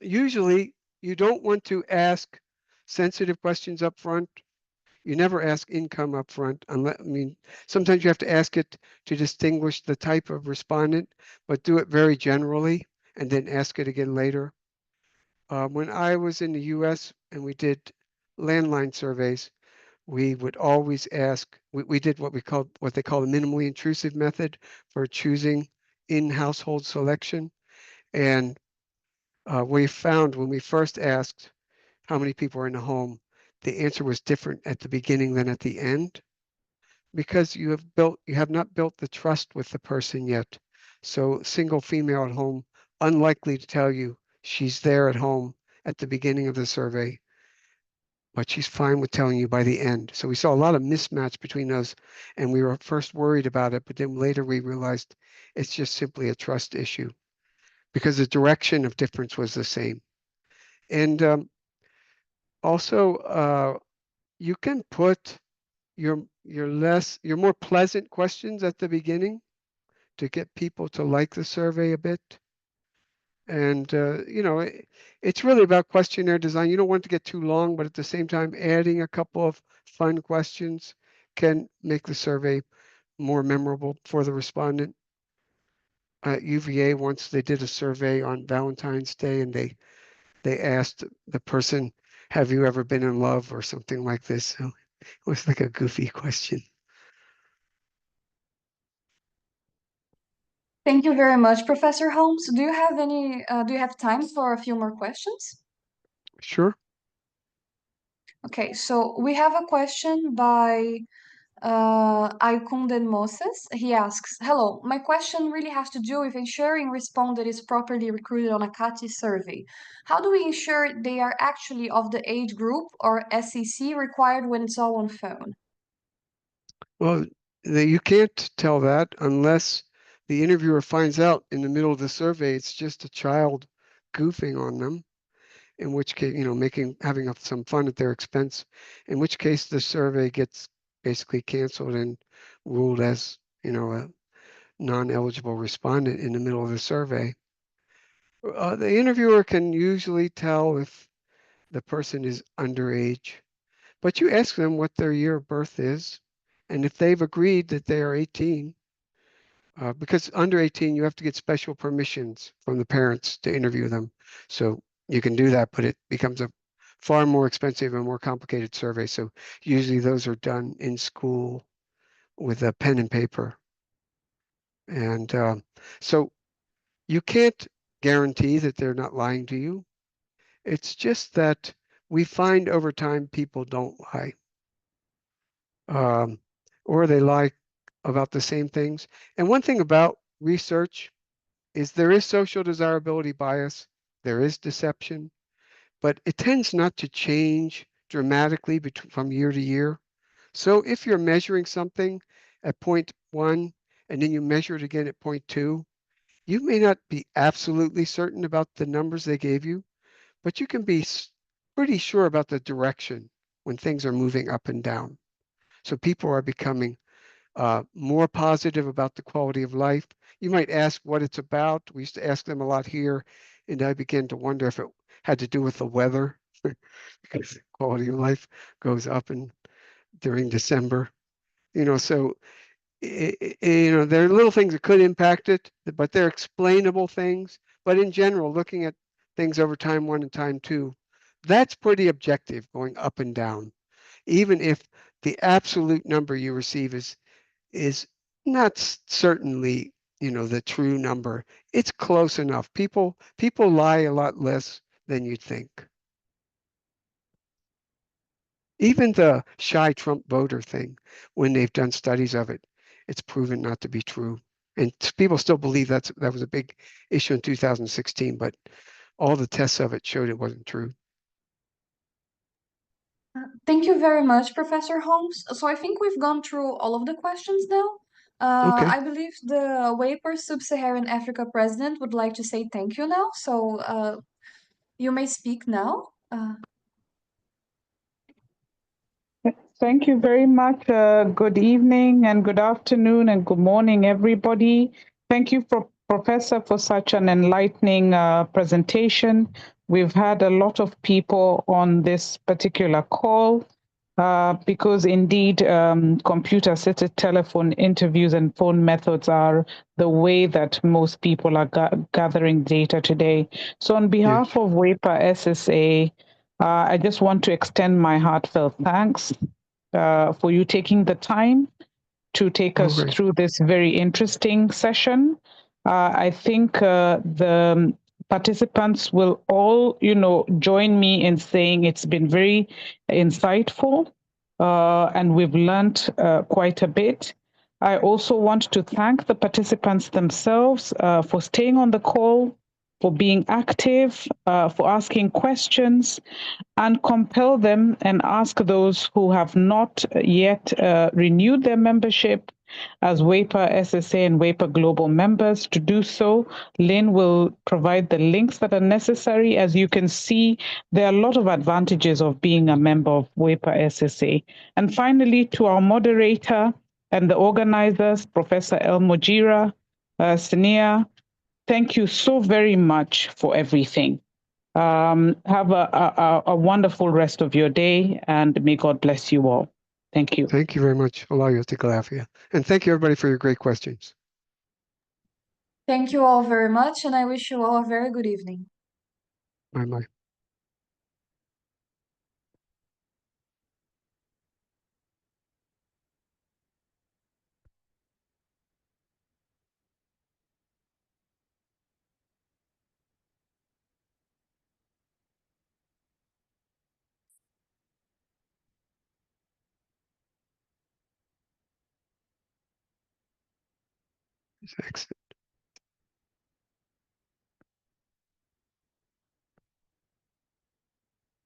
Speaker 3: Usually you don't want to ask sensitive questions up front. You never ask income up front. Sometimes you have to ask it to distinguish the type of respondent, but do it very generally and then ask it again later. When I was in the US and we did landline surveys, we would always ask, we did what they call the minimally intrusive method for choosing in household selection. And we found when we first asked how many people are in the home, the answer was different at the beginning than at the end, because you have not built the trust with the person yet. So single female at home, unlikely to tell you she's there at home at the beginning of the survey, but she's fine with telling you by the end. So we saw a lot of mismatch between those, and we were first worried about it, but then later we realized it's just simply a trust issue because the direction of difference was the same. And also, you can put your more pleasant questions at the beginning to get people to like the survey a bit. And it's really about questionnaire design. You don't want it to get too long, but at the same time, adding a couple of fun questions can make the survey more memorable for the respondent. At UVA, once they did a survey on Valentine's Day, and they asked the person, "Have you ever been in love?" or something like this. So it was like a goofy question.
Speaker 2: Thank you very much, Professor Holmes. Do you have time for a few more questions?
Speaker 3: Sure.
Speaker 2: Okay, so we have a question by Aykunden Moses. He asks, hello, my question really has to do with ensuring respondent is properly recruited on a CATI survey. How do we ensure they are actually of the age group or SEC required when it's all on phone?
Speaker 3: Well, you can't tell that unless the interviewer finds out in the middle of the survey it's just a child goofing on them. in which case, having some fun at their expense, in which case the survey gets basically canceled and ruled as, a non-eligible respondent in the middle of the survey. The interviewer can usually tell if the person is underage, but you ask them what their year of birth is, and if they've agreed that they are 18, because under 18, you have to get special permissions from the parents to interview them. So you can do that, but it becomes a far more expensive and more complicated survey. So usually those are done in school with a pen and paper. And so you can't guarantee that they're not lying to you. It's just that we find over time people don't lie. Or they lie about the same things. And one thing about research is there is social desirability bias, there is deception, but it tends not to change dramatically from year to year. So if you're measuring something at point 1 and then you measure it again at point 2, you may not be absolutely certain about the numbers they gave you, but you can be pretty sure about the direction when things are moving up and down. So people are becoming more positive about the quality of life. You might ask what it's about. We used to ask them a lot here, and I began to wonder if it had to do with the weather, because the quality of life goes up during December. So there are little things that could impact it, but they're explainable things. But in general, looking at things over time 1 and time 2, that's pretty objective, going up and down, even if the absolute number you receive is not certainly, the true number. It's close enough. People lie a lot less than you'd think. Even the shy Trump voter thing, when they've done studies of it, it's proven not to be true. And people still believe that was a big issue in 2016, but all the tests of it showed it wasn't true.
Speaker 2: Thank you very much, Professor Holmes. So I think we've gone through all of the questions now.
Speaker 3: Okay.
Speaker 2: I believe the WAPOR Sub-Saharan Africa president would like to say thank you now. So you may speak now.
Speaker 6: Thank you very much. Good evening and good afternoon and good morning, everybody. Thank you, Professor, for such an enlightening presentation. We've had a lot of people on this particular call because indeed computer-assisted telephone interviews and phone methods are the way that most people are gathering data today. So on behalf of WAPOR-SSA, I just want to extend my heartfelt thanks for you taking the time to take us through this very interesting session. I think the participants will all, join me in saying it's been very insightful and we've learned quite a bit. I also want to thank the participants themselves for staying on the call, for being active, for asking questions, and compel them and ask those who have not yet renewed their membership as WAPOR-SSA and WAPOR Global members to do so. Lynn will provide the links that are necessary. As you can see, there are a lot of advantages of being a member of WAPOR-SSA. And finally, to our moderator and the organizers, Professor El Mojira, Sania, thank you so very much for everything. Have a wonderful rest of your day, and may God bless you all. Thank you.
Speaker 3: Thank you very much, Olayo. And thank you, everybody, for your great questions.
Speaker 2: Thank you all very much, and I wish you all a very good evening.
Speaker 3: Bye-bye. Excellent.